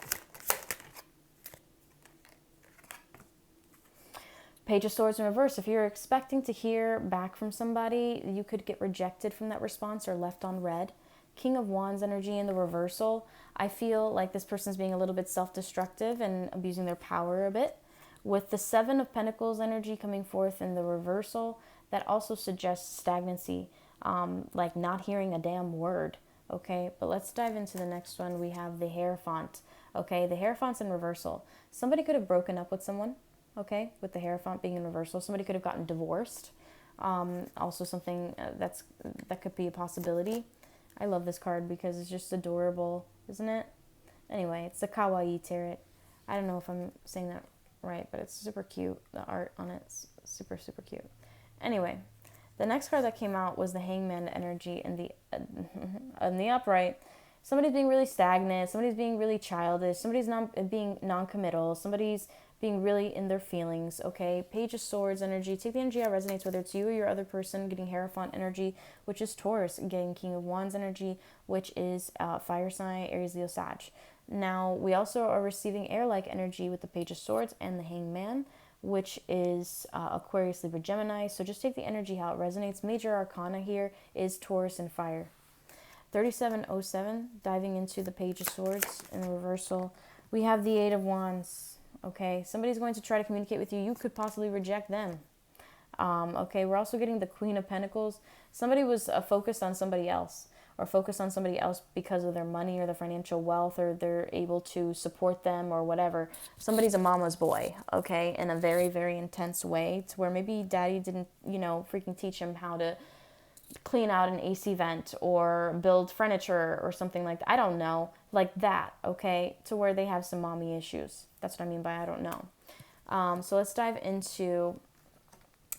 Page of Swords in reverse. If you're expecting to hear back from somebody, you could get rejected from that response or left on red. King of Wands energy in the reversal. I feel like this person's being a little bit self-destructive and abusing their power a bit. With the 7 of Pentacles energy coming forth in the reversal, that also suggests stagnancy, like not hearing a damn word. Okay, but let's dive into the next one. We have the Hierophant. Okay, the Hierophant's in reversal. Somebody could have broken up with someone. Okay, with the Hierophant being in reversal, somebody could have gotten divorced. Also something that could be a possibility. I love this card because it's just adorable, isn't it? Anyway, it's the Kawaii Tarot. I don't know if I'm saying that right, but it's super cute. The art on it's super, super cute. Anyway, the next card that came out was the Hangman energy in the upright. Somebody's being really stagnant. Somebody's being really childish. Somebody's being non-committal. Somebody's being really in their feelings, okay? Page of Swords energy. Take the energy that resonates, whether it's you or your other person getting Hierophant energy, which is Taurus, getting King of Wands energy, which is fire sign, Aries, Leo, Sag. Now, we also are receiving air-like energy with the Page of Swords and the Hangman, which is Aquarius, Libra, Gemini. So just take the energy how it resonates. Major arcana here is Taurus and fire. 3707, diving into the Page of Swords in the reversal. We have the 8 of Wands. Okay, somebody's going to try to communicate with you. You could possibly reject them. Okay, we're also getting the Queen of Pentacles. Somebody was focused on somebody else, or focused on somebody else because of their money or their financial wealth, or they're able to support them or whatever. Somebody's a mama's boy, okay, in a very, very intense way, to where maybe daddy didn't, freaking teach him how to clean out an AC vent or build furniture or something like that. I don't know, like that, okay, to where they have some mommy issues. That's what I mean by I don't know. So let's dive into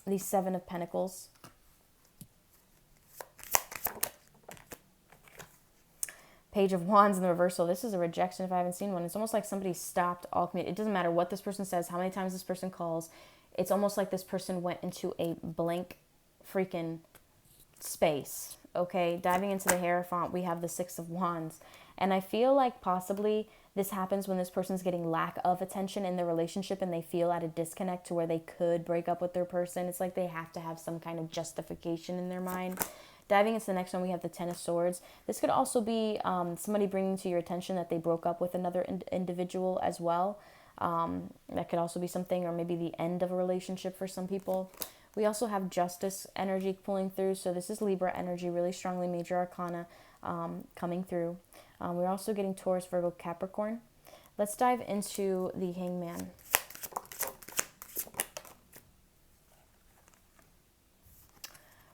the 7 of Pentacles. Page of Wands in the reversal. This is a rejection if I haven't seen one. It's almost like somebody stopped all communication. It doesn't matter what this person says, how many times this person calls. It's almost like this person went into a blank freaking space. Okay, diving into the Hierophant, we have the 6 of Wands. And I feel like possibly this happens when this person's getting lack of attention in their relationship and they feel at a disconnect to where they could break up with their person. It's like they have to have some kind of justification in their mind. Diving into the next one, we have the 10 of Swords. This could also be somebody bringing to your attention that they broke up with another individual as well. That could also be something, or maybe the end of a relationship for some people. We also have Justice energy pulling through. So this is Libra energy, really strongly major arcana coming through. We're also getting Taurus, Virgo, Capricorn. Let's dive into the Hangman.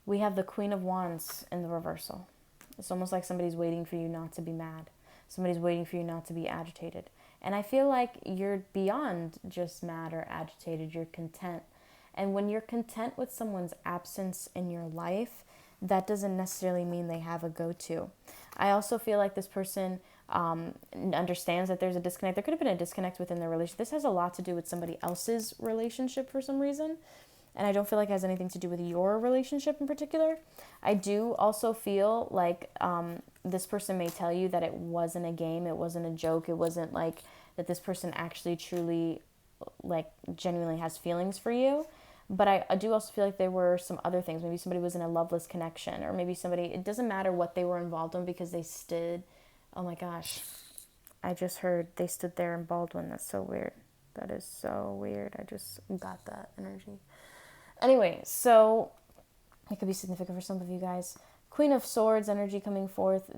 We have the Queen of Wands in the reversal. It's almost like somebody's waiting for you not to be mad. Somebody's waiting for you not to be agitated. And I feel like you're beyond just mad or agitated. You're content. And when you're content with someone's absence in your life, that doesn't necessarily mean they have a go-to. I also feel like this person understands that there's a disconnect. There could have been a disconnect within their relationship. This has a lot to do with somebody else's relationship for some reason. And I don't feel like it has anything to do with your relationship in particular. I do also feel like this person may tell you that it wasn't a game. It wasn't a joke. It wasn't like that this person actually truly, like, genuinely has feelings for you. But I do also feel like there were some other things. Maybe somebody was in a loveless connection, or maybe somebody, it doesn't matter what they were involved in because they stood, oh my gosh, I just heard they stood there in Baldwin. That's so weird. That is so weird. I just got that energy. Anyway, so it could be significant for some of you guys. Queen of Swords energy coming forth.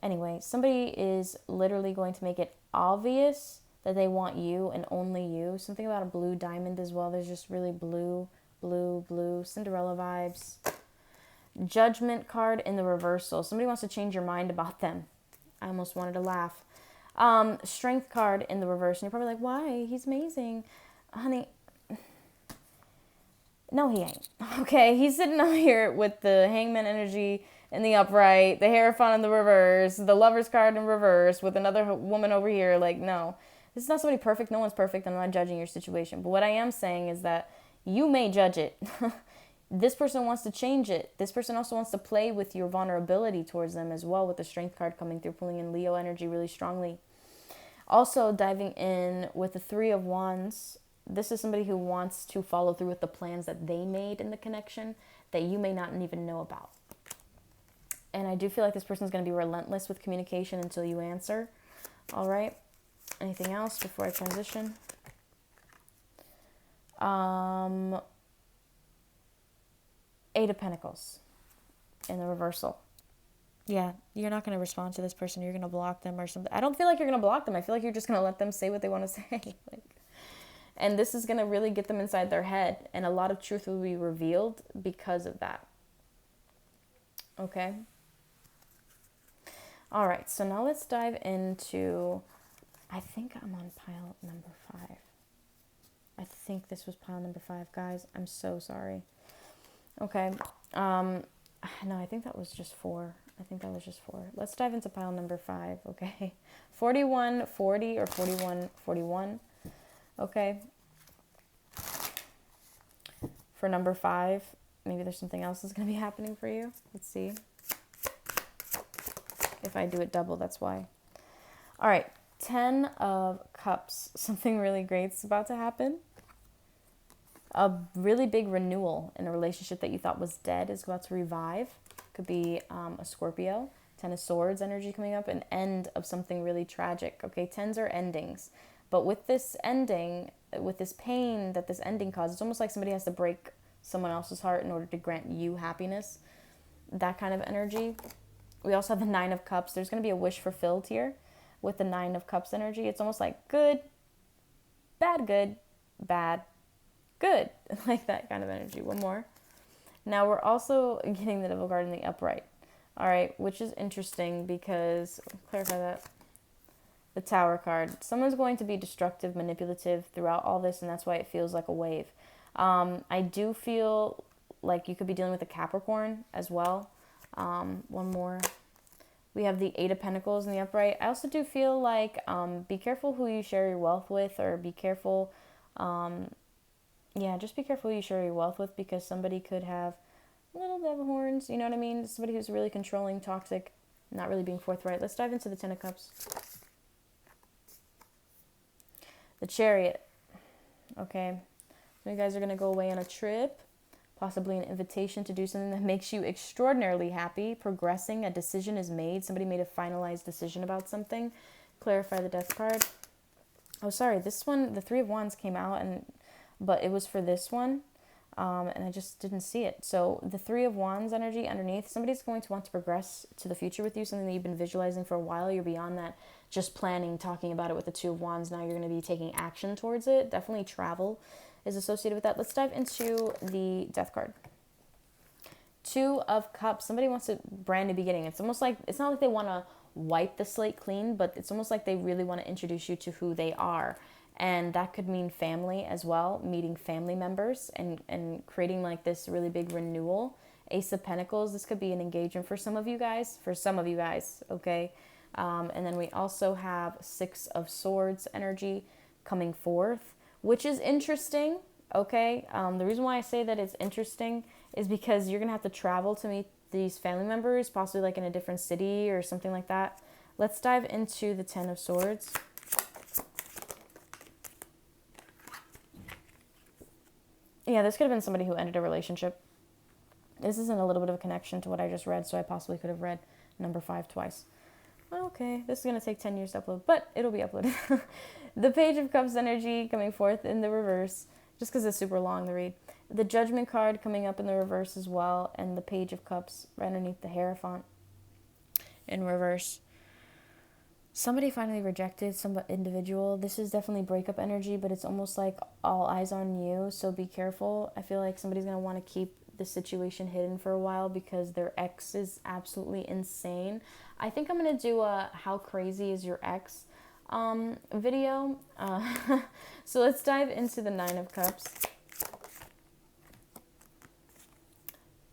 Anyway, somebody is literally going to make it obvious that they want you and only you. Something about a blue diamond as well. There's just really blue, blue, blue. Cinderella vibes. Judgment card in the reversal. Somebody wants to change your mind about them. I almost wanted to laugh. Strength card in the reverse. And you're probably like, why? He's amazing. Honey, no, he ain't. Okay, he's sitting out here with the Hangman energy in the upright, the Hierophant in the reverse, the Lover's card in reverse with another woman over here. Like, no. This is not somebody perfect. No one's perfect. I'm not judging your situation. But what I am saying is that you may judge it. This person wants to change it. This person also wants to play with your vulnerability towards them as well, with the Strength card coming through, pulling in Leo energy really strongly. Also diving in with the Three of Wands. This is somebody who wants to follow through with the plans that they made in the connection that you may not even know about. And I do feel like this person is going to be relentless with communication until you answer. All right. Anything else before I transition? Eight of Pentacles in the reversal. Yeah, you're not going to respond to this person. You're going to block them or something. I don't feel like you're going to block them. I feel like you're just going to let them say what they want to say. And this is going to really get them inside their head. And a lot of truth will be revealed because of that. Okay. All right. So now let's dive into, I think I'm on pile number 5. I think this was pile number 5, guys. I'm so sorry. Okay. No, I think that was just 4. Let's dive into pile number 5, okay? 4140 or 4141. Okay. For number 5, maybe there's something else that's going to be happening for you. Let's see. If I do it double, that's why. All right. 10 of Cups. Something really great's about to happen. A really big renewal in a relationship that you thought was dead is about to revive. Could be a Scorpio. 10 of Swords energy coming up. An end of something really tragic. Okay, 10s are endings. But with this ending, with this pain that this ending causes, it's almost like somebody has to break someone else's heart in order to grant you happiness. That kind of energy. We also have the 9 of Cups. There's going to be a wish fulfilled here with the 9 of Cups energy. It's almost like good, bad, good. Like that kind of energy. One more. Now we're also getting the Devil card in the upright. All right, which is interesting because, clarify that. The Tower card. Someone's going to be destructive, manipulative throughout all this, and that's why it feels like a wave. I do feel like you could be dealing with a Capricorn as well. One more. We have the 8 of Pentacles in the upright. I also do feel like be careful who you share your wealth with, or be careful, just be careful who you share your wealth with, because somebody could have little devil horns, you know what I mean? Somebody who's really controlling, toxic, not really being forthright. Let's dive into the 10 of Cups. The Chariot. Okay. So you guys are going to go away on a trip, possibly an invitation to do something that makes you extraordinarily happy, progressing, a decision is made. Somebody made a finalized decision about something. Clarify the Death card. Oh, sorry. This one, the 3 of Wands came out, but it was for this one. And I just didn't see it. So the 3 of Wands energy underneath, somebody's going to want to progress to the future with you, something that you've been visualizing for a while. You're beyond that just planning, talking about it with the 2 of Wands. Now you're going to be taking action towards it. Definitely travel is associated with that. Let's dive into the Death card. 2 of Cups. Somebody wants a brand new beginning. It's almost like, it's not like they want to wipe the slate clean, but it's almost like they really want to introduce you to who they are. And that could mean family as well, meeting family members and creating like this really big renewal. Ace of Pentacles, this could be an engagement for some of you guys, okay? And then we also have 6 of Swords energy coming forth, which is interesting, okay? The reason why I say that it's interesting is because you're going to have to travel to meet these family members, possibly like in a different city or something like that. Let's dive into the 10 of Swords. Yeah, this could have been somebody who ended a relationship. This isn't a little bit of a connection to what I just read, so I possibly could have read number 5 twice. Okay, this is going to take 10 years to upload, but it'll be uploaded. The Page of Cups energy coming forth in the reverse, just because it's super long to read. The Judgment card coming up in the reverse as well, and the Page of Cups right underneath the Hierophant in reverse. Somebody finally rejected some individual. This is definitely breakup energy, but it's almost like all eyes on you, so be careful. I feel like somebody's going to want to keep the situation hidden for a while because their ex is absolutely insane. I think I'm going to do a How Crazy Is Your Ex video. So let's dive into the 9 of Cups.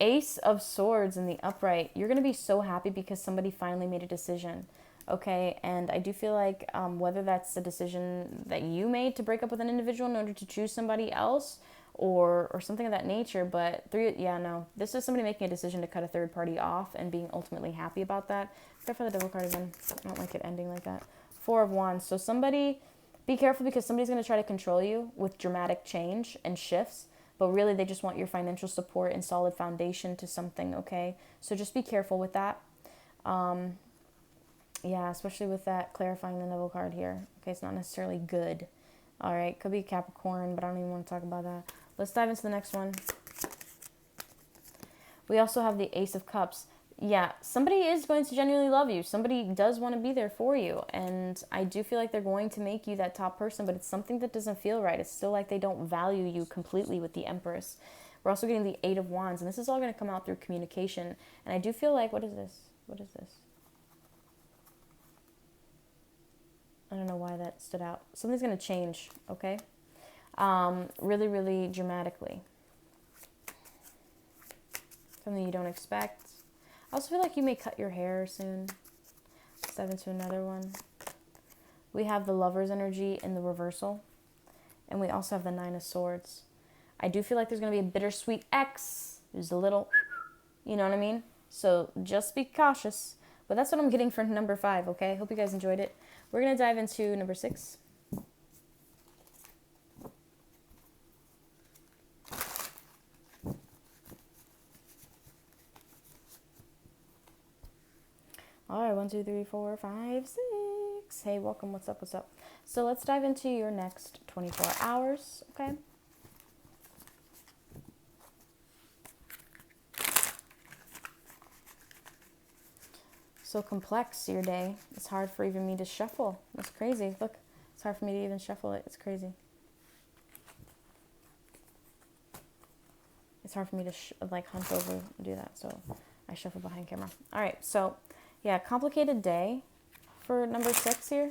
Ace of Swords in the upright. You're going to be so happy because somebody finally made a decision. Okay, and I do feel like whether that's a decision that you made to break up with an individual in order to choose somebody else or something of that nature, but this is somebody making a decision to cut a third party off and being ultimately happy about that. Except for the Devil card again. I don't like it ending like that. 4 of Wands. So somebody, be careful because somebody's going to try to control you with dramatic change and shifts, but really they just want your financial support and solid foundation to something, okay? So just be careful with that. Yeah, especially with that clarifying the Devil card here. Okay, it's not necessarily good. All right, could be Capricorn, but I don't even want to talk about that. Let's dive into the next one. We also have the Ace of Cups. Yeah, somebody is going to genuinely love you. Somebody does want to be there for you. And I do feel like they're going to make you that top person, but it's something that doesn't feel right. It's still like they don't value you completely with the Empress. We're also getting the 8 of Wands, and this is all going to come out through communication. And I do feel like, what is this? What is this? I don't know why that stood out. Something's going to change, okay? Really, really dramatically. Something you don't expect. I also feel like you may cut your hair soon. Let's dive into another one. We have the Lover's energy in the reversal. And we also have the 9 of Swords. I do feel like there's going to be a bittersweet ex. There's a little, you know what I mean? So just be cautious. But that's what I'm getting for number 5, okay? Hope you guys enjoyed it. We're going to dive into number 6. All right, 1, 2, 3, 4, 5, 6. Hey, welcome. What's up? What's up? So let's dive into your next 24 hours, okay? So complex, your day. It's hard for even me to shuffle. It's crazy. Look, it's hard for me to even shuffle it. It's crazy. It's hard for me to hunch over and do that. So I shuffle behind camera. All right. So yeah, complicated day for number 6 here.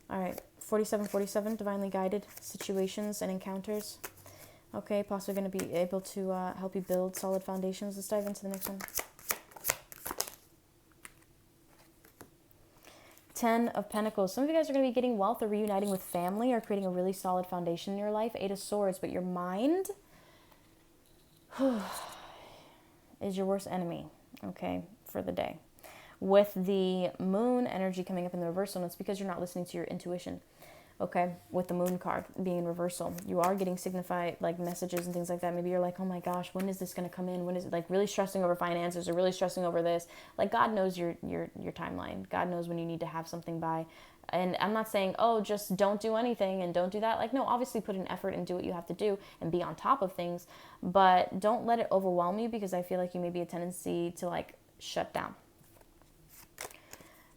All right. 4747, divinely guided situations and encounters. Okay, possibly going to be able to help you build solid foundations. Let's dive into the next one. 10 of Pentacles. Some of you guys are going to be getting wealth or reuniting with family or creating a really solid foundation in your life. 8 of Swords, but your mind is your worst enemy, okay, for the day. With the Moon energy coming up in the reversal, and it's because you're not listening to your intuition. Okay, with the Moon card being in reversal, you are getting signified like messages and things like that. Maybe you're like, oh my gosh, when is this going to come in? When is it, like, really stressing over finances or really stressing over this? Like, God knows your timeline. God knows when you need to have something by. And I'm not saying, oh, just don't do anything and don't do that. Like, no, obviously put in effort and do what you have to do and be on top of things, but don't let it overwhelm you because I feel like you may be a tendency to like shut down.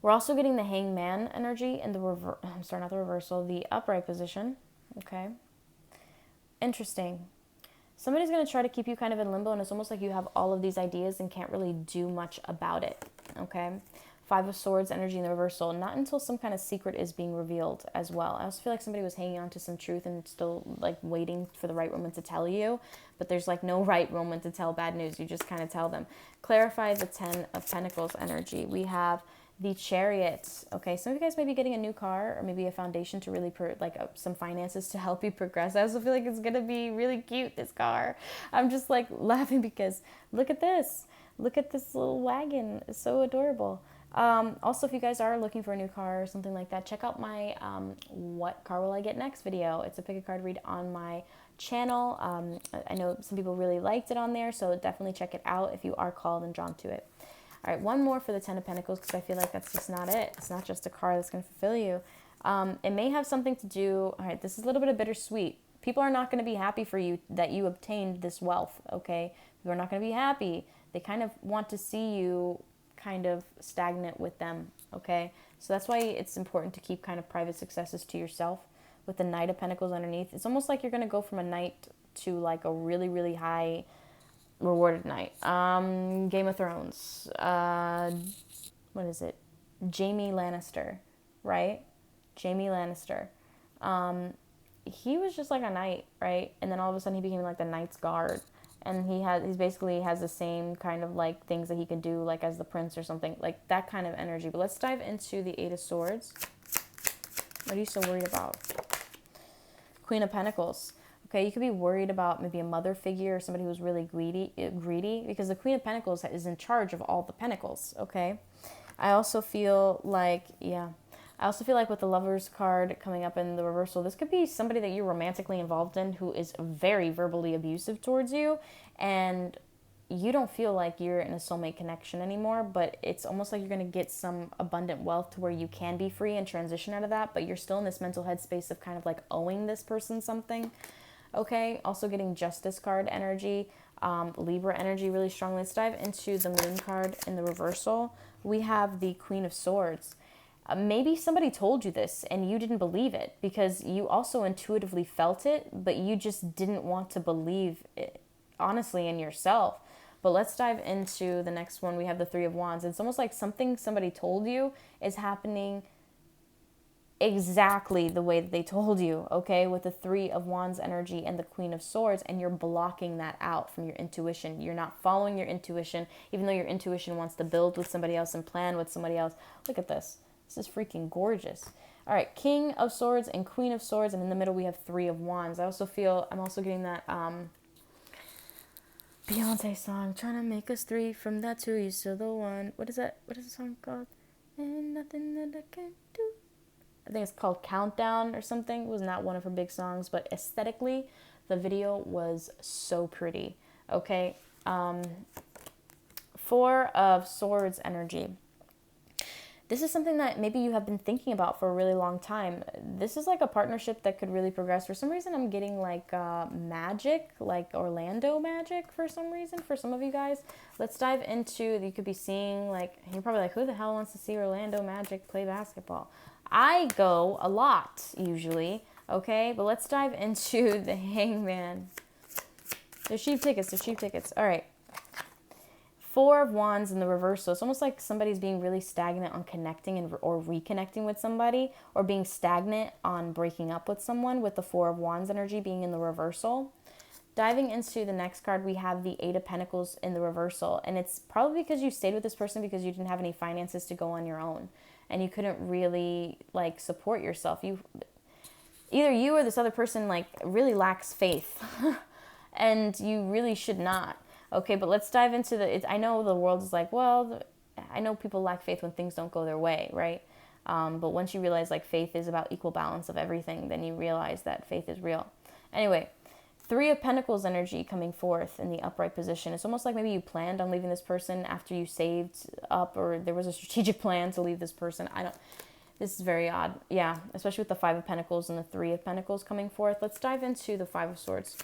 We're also getting the Hangman energy in the reversal, the upright position. Okay. Interesting. Somebody's going to try to keep you kind of in limbo, and it's almost like you have all of these ideas and can't really do much about it. Okay. 5 of Swords energy in the reversal, not until some kind of secret is being revealed as well. I also feel like somebody was hanging on to some truth and still like waiting for the right moment to tell you, but there's like no right moment to tell bad news. You just kind of tell them. Clarify the 10 of Pentacles energy. We have the Chariot. Okay, some of you guys may be getting a new car or maybe a foundation to really some finances to help you progress. I also feel like it's gonna be really cute, this car. I'm just like laughing because look at this little wagon. It's so adorable. Also, if you guys are looking for a new car or something like that, check out my What Car Will I Get Next video. It's a pick a card read on my channel. I know some people really liked it on there, so definitely check it out if you are called and drawn to it. All right, one more for the Ten of Pentacles, because I feel like that's just not it. It's not just a card that's going to fulfill you. It may have something to do, all right, this is a little bit of bittersweet. People are not going to be happy for you that you obtained this wealth, okay? People are not going to be happy. They kind of want to see you kind of stagnant with them, okay? So that's why it's important to keep kind of private successes to yourself. With the Knight of Pentacles underneath, it's almost like you're going to go from a knight to like a really, really high rewarded knight. Game of Thrones. What is it? Jaime Lannister, right? Jaime Lannister. He was just like a knight, right? And then all of a sudden he became like the Knight's Guard. And he's basically has the same kind of like things that he can do like as the prince or something. Like that kind of energy. But let's dive into the Eight of Swords. What are you so worried about? Queen of Pentacles. Okay, you could be worried about maybe a mother figure or somebody who's really greedy, because the Queen of Pentacles is in charge of all the pentacles, okay? I also feel like, with the Lovers card coming up in the reversal, this could be somebody that you're romantically involved in who is very verbally abusive towards you, and you don't feel like you're in a soulmate connection anymore, but it's almost like you're going to get some abundant wealth to where you can be free and transition out of that, but you're still in this mental headspace of kind of like owing this person something. Okay, also getting Justice card energy, Libra energy really strong. Let's dive into the Moon card in the reversal. We have the Queen of Swords. Maybe somebody told you this and you didn't believe it because you also intuitively felt it, but you just didn't want to believe it, honestly, in yourself. But let's dive into the next one. We have the Three of Wands. It's almost like something somebody told you is happening exactly the way that they told you, okay, with the Three of Wands energy and the Queen of Swords, and you're blocking that out from your intuition. You're not following your intuition, even though your intuition wants to build with somebody else and plan with somebody else. Look at this. This is freaking gorgeous. All right, King of Swords and Queen of Swords, and in the middle we have Three of Wands. I'm also getting that Beyonce song, trying to make us three, from that to you still the one. What is that? What is the song called? Ain't nothing that I can do. I think it's called Countdown or something. It was not one of her big songs, but aesthetically, the video was so pretty. Okay. Four of Swords energy. This is something that maybe you have been thinking about for a really long time. This is like a partnership that could really progress. For some reason, I'm getting like magic, like Orlando magic for some reason, for some of you guys. Let's dive into, you could be seeing like, you're probably like, who the hell wants to see Orlando Magic play basketball? I go a lot, usually, okay? But let's dive into the Hangman. They're cheap tickets. All right. Four of Wands in the reversal. It's almost like somebody's being really stagnant on connecting or reconnecting with somebody, or being stagnant on breaking up with someone, with the Four of Wands energy being in the reversal. Diving into the next card, we have the Eight of Pentacles in the reversal. And it's probably because you stayed with this person because you didn't have any finances to go on your own. And you couldn't really like support yourself. Either you or this other person like really lacks faith. And you really should not. Okay, but let's dive into I know the world is like, well, I know people lack faith when things don't go their way, right? But once you realize like faith is about equal balance of everything, then you realize that faith is real. Anyway, Three of Pentacles energy coming forth in the upright position. It's almost like maybe you planned on leaving this person after you saved up, or there was a strategic plan to leave this person. This is very odd. Yeah, especially with the Five of Pentacles and the Three of Pentacles coming forth. Let's dive into the Five of Swords.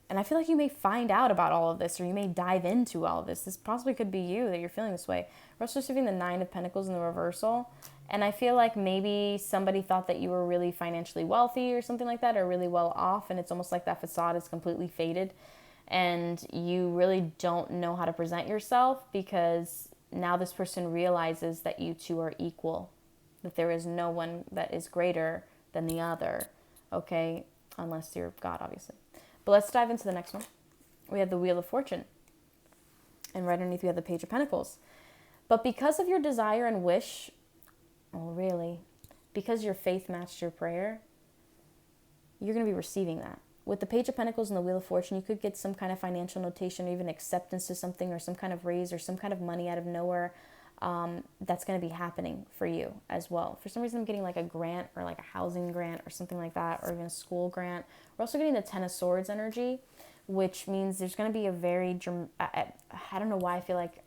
And I feel like you may find out about all of this, or you may dive into all of this. This possibly could be you that you're feeling this way. We're also receiving the Nine of Pentacles in the reversal. And I feel like maybe somebody thought that you were really financially wealthy or something like that, or really well off. And it's almost like that facade is completely faded. And you really don't know how to present yourself, because now this person realizes that you two are equal. That there is no one that is greater than the other. Okay? Unless you're God, obviously. But let's dive into the next one. We have the Wheel of Fortune. And right underneath we have the Page of Pentacles. But because of your desire and wish, because your faith matched your prayer, you're going to be receiving that. With the Page of Pentacles and the Wheel of Fortune, you could get some kind of financial notation or even acceptance to something, or some kind of raise or some kind of money out of nowhere. That's going to be happening for you as well. For some reason, I'm getting like a grant or like a housing grant or something like that, or even a school grant. We're also getting the Ten of Swords energy, which means there's going to be a very, I don't know why I feel like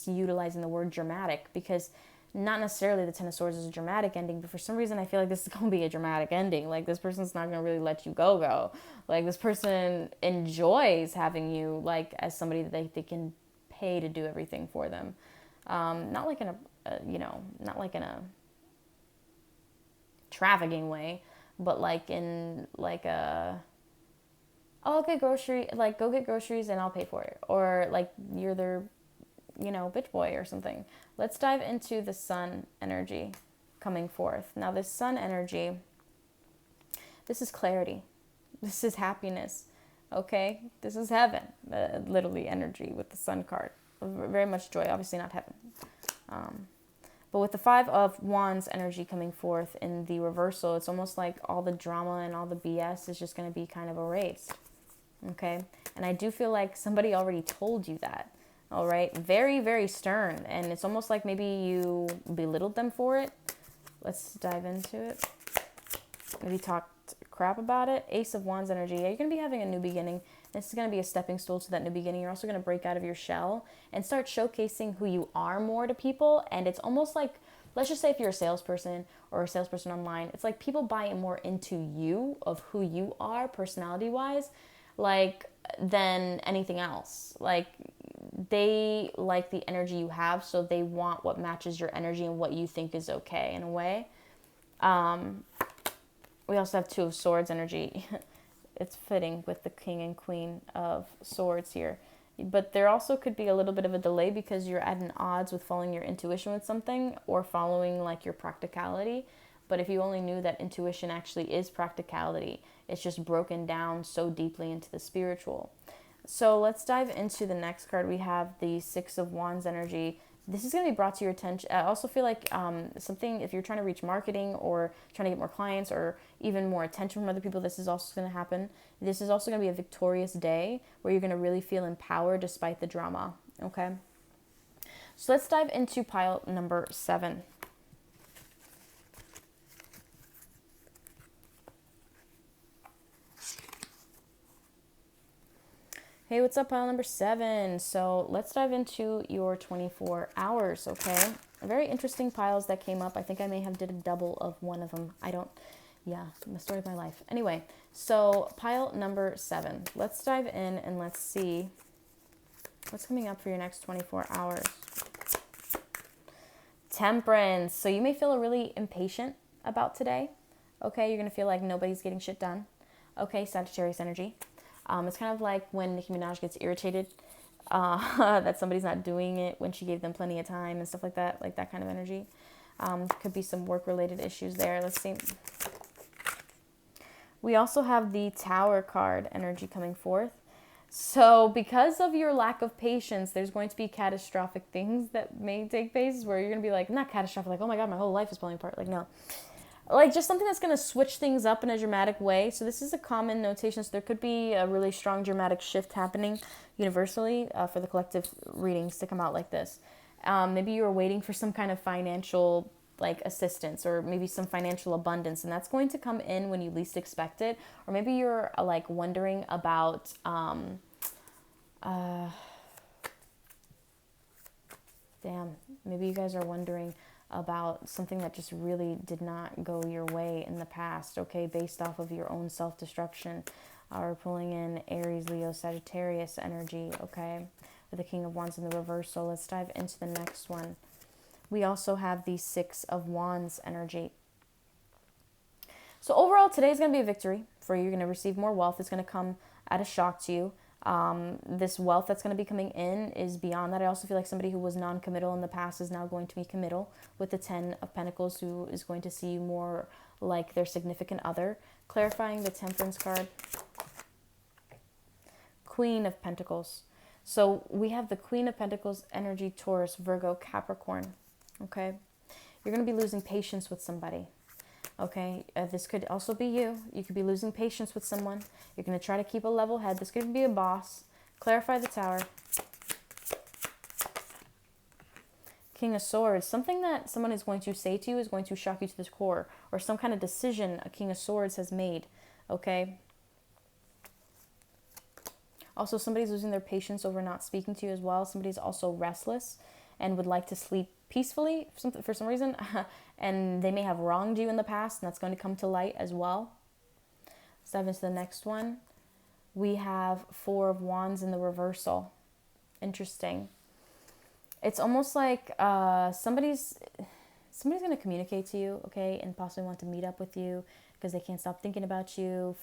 utilizing the word dramatic, because not necessarily the Ten of Swords is a dramatic ending, but for some reason I feel like this is going to be a dramatic ending. Like, this person's not going to really let you go. Like, this person enjoys having you, like, as somebody that they can pay to do everything for them. Not like in a, not like in a trafficking way, but like in like a, oh, okay, like, go get groceries and I'll pay for it. Or like you're their, bitch boy or something. Let's dive into the Sun energy coming forth. Now, this Sun energy, this is clarity. This is happiness. Okay? This is heaven, literally energy with the Sun card. Very much joy, obviously not heaven. But with the Five of Wands energy coming forth in the reversal, it's almost like all the drama and all the BS is just going to be kind of erased. Okay? And I do feel like somebody already told you that. All right? Very, very stern. And it's almost like maybe you belittled them for it. Let's dive into it. Maybe talked crap about it. Ace of Wands energy. Yeah, you're going to be having a new beginning. This is going to be a stepping stool to that new beginning. You're also going to break out of your shell and start showcasing who you are more to people. And it's almost like, let's just say if you're a salesperson or a salesperson online, it's like people buy more into you, of who you are personality-wise, like, than anything else. Like, they like the energy you have, so they want what matches your energy and what you think is okay in a way. We also have Two of Swords energy. It's fitting with the King and Queen of Swords here. But there also could be a little bit of a delay because you're at an odds with following your intuition with something, or following like your practicality. But if you only knew that intuition actually is practicality, it's just broken down so deeply into the spiritual. So let's dive into the next card. We have the Six of Wands energy. This is going to be brought to your attention. I also feel like something, if you're trying to reach marketing or trying to get more clients or even more attention from other people, this is also going to happen. This is also going to be a victorious day where you're going to really feel empowered despite the drama. Okay? So let's dive into pile number 7. Hey, what's up, pile number 7? So let's dive into your 24 hours, okay? Very interesting piles that came up. I think I may have did a double of one of them. Yeah, the story of my life. Anyway, so pile number 7. Let's dive in and let's see what's coming up for your next 24 hours. Temperance. So you may feel really impatient about today, okay? You're going to feel like nobody's getting shit done. Okay, Sagittarius energy. It's kind of like when Nicki Minaj gets irritated that somebody's not doing it when she gave them plenty of time and stuff like that kind of energy. Could be some work-related issues there. Let's see. We also have the Tower card energy coming forth. So because of your lack of patience, there's going to be catastrophic things that may take place where you're going to be like, not catastrophic, like, oh my God, my whole life is falling apart. Like, no. Like, just something that's going to switch things up in a dramatic way. So this is a common notation. So there could be a really strong dramatic shift happening universally for the collective readings to come out like this. Maybe you were waiting for some kind of financial like assistance, or maybe some financial abundance, and that's going to come in when you least expect it. Or maybe you're like wondering about maybe you guys are wondering about something that just really did not go your way in the past, okay, based off of your own self-destruction. We're pulling in Aries, Leo, Sagittarius energy, okay, with the King of Wands in the reversal. Let's dive into the next one. We also have the Six of Wands energy. So overall, today's going to be a victory for you. You're going to receive more wealth. It's going to come at a shock to you. This wealth that's going to be coming in is beyond that. I also feel like somebody who was non-committal in the past is now going to be committal with the 10 of Pentacles, who is going to see you more like their significant other. Clarifying the Temperance card. Queen of Pentacles. So we have the Queen of Pentacles energy, Taurus, Virgo, Capricorn. Okay? You're going to be losing patience with somebody. Okay, this could also be you. You could be losing patience with someone. You're going to try to keep a level head. This could be a boss. Clarify the Tower. King of Swords. Something that someone is going to say to you is going to shock you to the core, or some kind of decision a King of Swords has made. Okay. Also, somebody's losing their patience over not speaking to you as well. Somebody's also restless and would like to sleep peacefully for some reason. And they may have wronged you in the past, and that's going to come to light as well. Let's dive into the next one. We have Four of Wands in the reversal. Interesting. It's almost like somebody's going to communicate to you, okay, and possibly want to meet up with you because they can't stop thinking about you.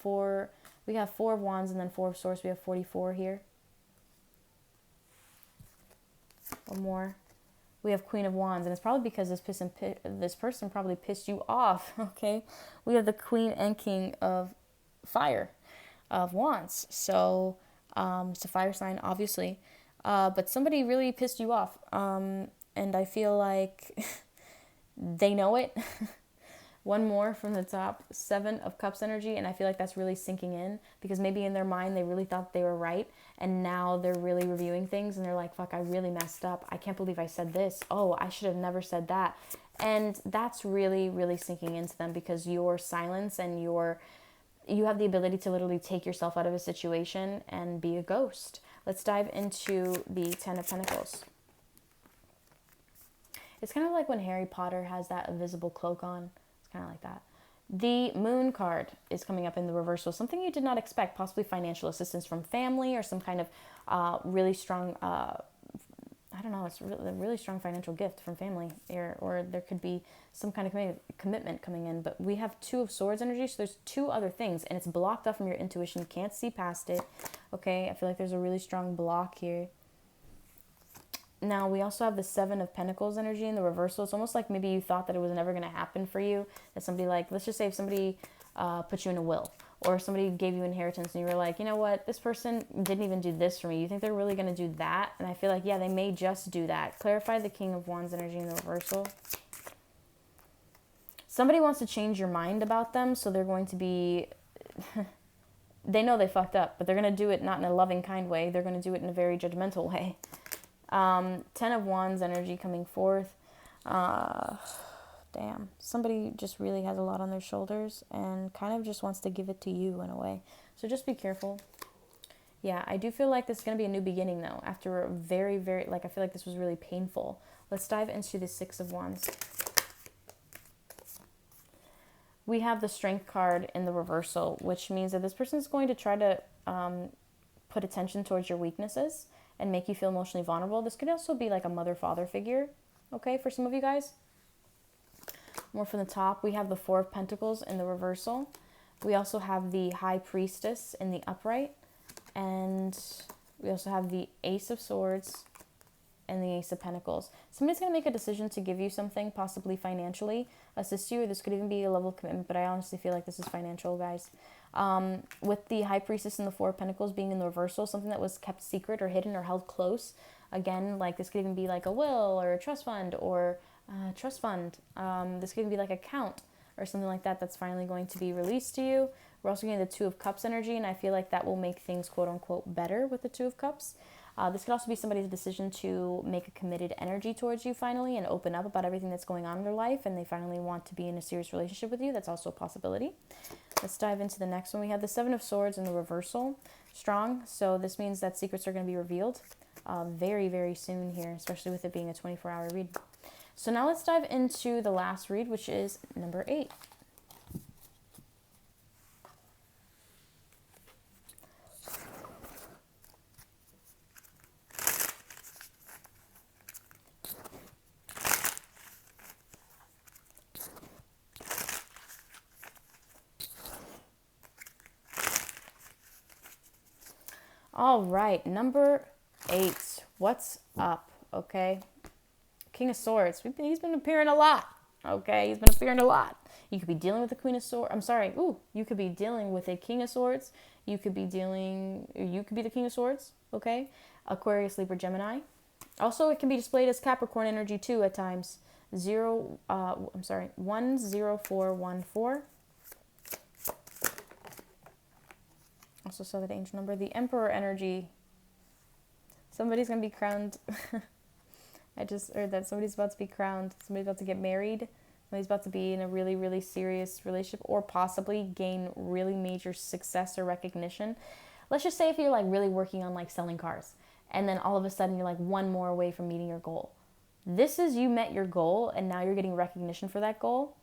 We have Four of Wands and then Four of Swords. We have 44 here. One more. We have Queen of Wands, and it's probably because this person probably pissed you off, okay? We have the Queen and King of Fire, of Wands. So it's a fire sign, obviously. But somebody really pissed you off. And I feel like they know it. One more from the top, Seven of Cups energy, and I feel like that's really sinking in because maybe in their mind they really thought they were right, and now they're really reviewing things and they're like, fuck, I really messed up. I can't believe I said this. Oh, I should have never said that. And that's really, really sinking into them because your silence and you have the ability to literally take yourself out of a situation and be a ghost. Let's dive into the Ten of Pentacles. It's kind of like when Harry Potter has that invisible cloak on. Kind of like that. The Moon card is coming up in the reversal. Something you did not expect, possibly financial assistance from family or some kind of really strong, I don't know, it's a really strong financial gift from family. Or there could be some kind of commitment coming in. But we have Two of Swords energy, so there's two other things, and it's blocked off from your intuition. You can't see past it. Okay, I feel like there's a really strong block here. Now, we also have the Seven of Pentacles energy in the reversal. It's almost like maybe you thought that it was never going to happen for you. That somebody let's just say if somebody put you in a will or somebody gave you inheritance and you were like, you know what, this person didn't even do this for me. You think they're really going to do that? And I feel like, yeah, they may just do that. Clarify the King of Wands energy in the reversal. Somebody wants to change your mind about them, so they're going to be... they know they fucked up, but they're going to do it not in a loving, kind way. They're going to do it in a very judgmental way. Ten of Wands energy coming forth. Damn. Somebody just really has a lot on their shoulders and kind of just wants to give it to you in a way. So just be careful. Yeah, I do feel like this is going to be a new beginning though. After a very, very, I feel like this was really painful. Let's dive into the Six of Wands. We have the Strength card in the reversal, which means that this person is going to try to put attention towards your weaknesses and make you feel emotionally vulnerable. This could also be like a mother-father figure, okay, for some of you guys. More from the top, we have the Four of Pentacles in the reversal. We also have the High Priestess in the upright. And we also have the Ace of Swords and the Ace of Pentacles. Somebody's going to make a decision to give you something, possibly financially, assist you, or this could even be a level of commitment, but I honestly feel like this is financial, guys. With the High Priestess and the Four of Pentacles being in the reversal, something that was kept secret or hidden or held close. Again, this could even be like a will or a trust fund or trust fund. This could even be like a count or something like that that's finally going to be released to you. We're also getting the Two of Cups energy, and I feel like that will make things quote-unquote better with the Two of Cups. This could also be somebody's decision to make a committed energy towards you finally and open up about everything that's going on in their life, and they finally want to be in a serious relationship with you. That's also a possibility. Let's dive into the next one. We have the Seven of Swords in the reversal. Strong. So this means that secrets are going to be revealed very, very soon here, especially with it being a 24-hour read. So now let's dive into the last read, which is number 8. All right, number 8. What's up? Okay. King of Swords. He's been appearing a lot. Okay, he's been appearing a lot. You could be dealing with the Queen of Swords. I'm sorry. You could be dealing with a King of Swords. You could be the King of Swords. Okay. Aquarius, Libra, Gemini. Also, it can be displayed as Capricorn energy too at times. 10414. Also saw that angel number. The Emperor energy. Somebody's going to be crowned. I just heard that somebody's about to be crowned. Somebody's about to get married. Somebody's about to be in a really, really serious relationship, or possibly gain really major success or recognition. Let's just say if you're like really working on like selling cars, and then all of a sudden you're like one more away from meeting your goal. This is you met your goal, and now you're getting recognition for that goal.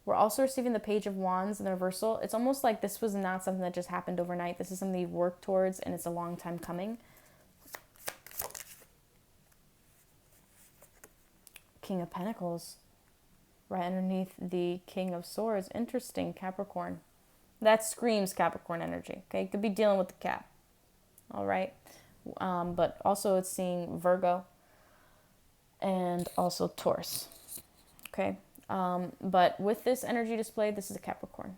We're also receiving the Page of Wands in the reversal. It's almost like this was not something that just happened overnight. This is something you've worked towards, and it's a long time coming. King of Pentacles, right underneath the King of Swords. Interesting, Capricorn. That screams Capricorn energy. Okay, you could be dealing with the Cap. All right, but also it's seeing Virgo and also Taurus. Okay, but with this energy displayed, this is a Capricorn.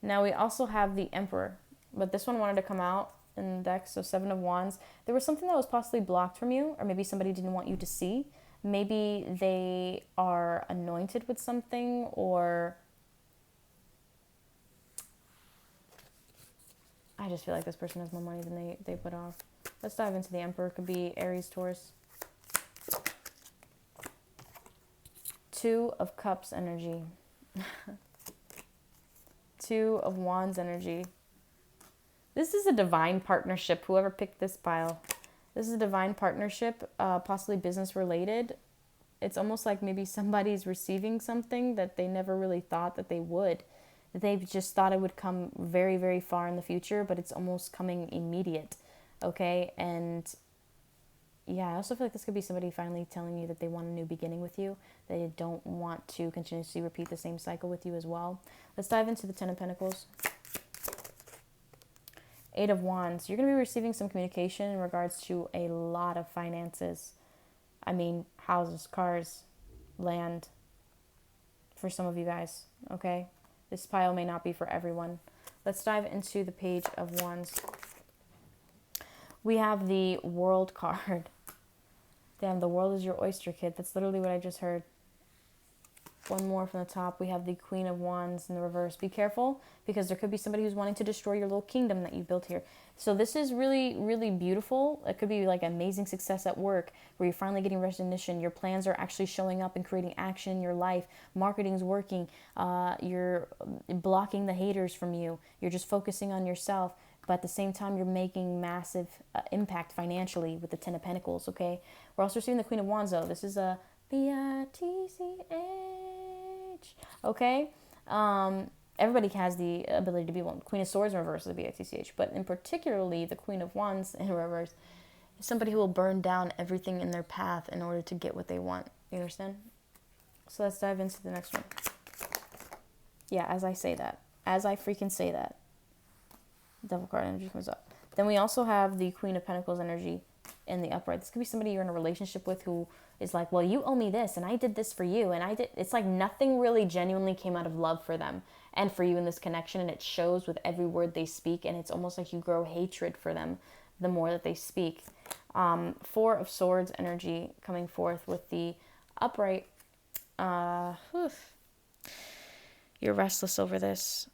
Now we also have the Emperor, but this one wanted to come out in the deck. So 7 of Wands. There was something that was possibly blocked from you, or maybe somebody didn't want you to see. Maybe they are anointed with something, or I just feel like this person has more money than they put off. Let's dive into the Emperor. It could be Aries, Taurus. 2 of Cups energy. 2 of Wands energy. This is a divine partnership, whoever picked this pile. This is a divine partnership, possibly business related. It's almost like maybe somebody's receiving something that they never really thought that they would. They just thought it would come very, very far in the future, but it's almost coming immediate. Okay, and yeah, I also feel like this could be somebody finally telling you that they want a new beginning with you. They don't want to continuously repeat the same cycle with you as well. Let's dive into the 10 of Pentacles. 8 of Wands. You're going to be receiving some communication in regards to a lot of finances. I mean, houses, cars, land, for some of you guys, okay? This pile may not be for everyone. Let's dive into the Page of Wands. We have the World card. Damn, the world is your oyster, kid. That's literally what I just heard. One more from the top. We have the Queen of Wands in the reverse. Be careful, because there could be somebody who's wanting to destroy your little kingdom that you built here. So this is really, really beautiful. It could be like amazing success at work, where you're finally getting recognition. Your plans are actually showing up and creating action in your life. Marketing's working. You're blocking the haters from you. You're just focusing on yourself. But at the same time, you're making massive impact financially with the 10 of Pentacles, okay? We're also seeing the Queen of Wands, though. This is a BITCH, okay? Everybody has the ability to be one. Queen of Swords in reverse is a BITCH, but in particularly the Queen of Wands in reverse is somebody who will burn down everything in their path in order to get what they want. You understand? So let's dive into the next one. Yeah, as I say that. As I freaking say that. Devil card energy comes up. Then we also have the Queen of Pentacles energy in the upright. This could be somebody you're in a relationship with who is like, well, you owe me this, and I did this for you, and I did. It's like nothing really genuinely came out of love for them and for you in this connection, and it shows with every word they speak, and it's almost like you grow hatred for them the more that they speak. 4 of Swords energy coming forth with the upright. You're restless over this,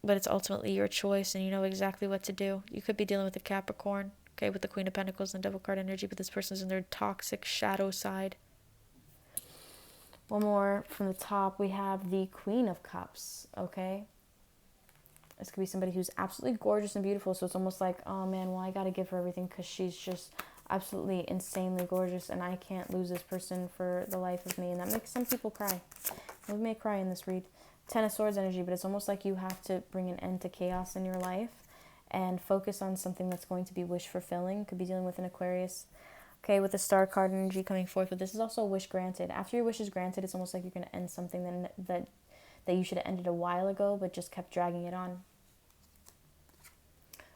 but it's ultimately your choice, and you know exactly what to do. You could be dealing with a Capricorn, okay, with the Queen of Pentacles and Devil card energy, but this person's in their toxic shadow side. One more from the top, we have the Queen of Cups, okay? This could be somebody who's absolutely gorgeous and beautiful, so it's almost like, oh man, well, I gotta give her everything because she's just absolutely insanely gorgeous, and I can't lose this person for the life of me, and that makes some people cry. We may cry in this read. 10 of Swords energy, but it's almost like you have to bring an end to chaos in your life and focus on something that's going to be wish fulfilling. Could be dealing with an Aquarius. Okay, with the Star card energy coming forth, but this is also a wish granted. After your wish is granted, it's almost like you're going to end something that you should have ended a while ago, but just kept dragging it on.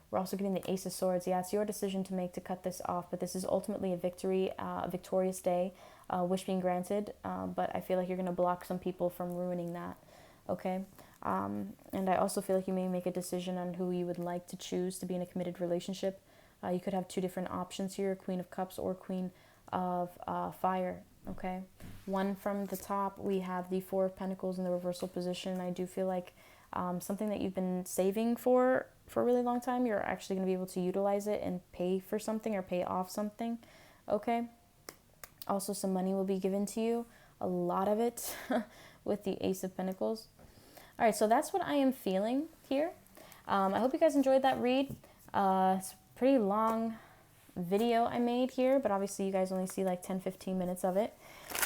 We're also getting the Ace of Swords. Yeah, it's your decision to make to cut this off, but this is ultimately a victory, a victorious day, wish being granted, but I feel like you're going to block some people from ruining that. Okay, and I also feel like you may make a decision on who you would like to choose to be in a committed relationship. You could have 2 different options here, Queen of Cups or Queen of fire, okay? One from the top, we have the Four of Pentacles in the reversal position. I do feel like something that you've been saving for a really long time, you're actually going to be able to utilize it and pay for something or pay off something, okay? Also, some money will be given to you, a lot of it, with the Ace of Pentacles. All right, so that's what I am feeling here. I hope you guys enjoyed that read. It's a pretty long video I made here, but obviously you guys only see like 10-15 minutes of it.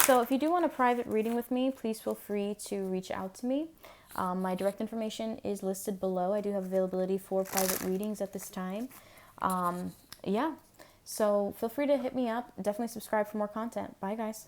So if you do want a private reading with me, please feel free to reach out to me. My direct information is listed below. I do have availability for private readings at this time. Yeah, so feel free to hit me up. Definitely subscribe for more content. Bye, guys.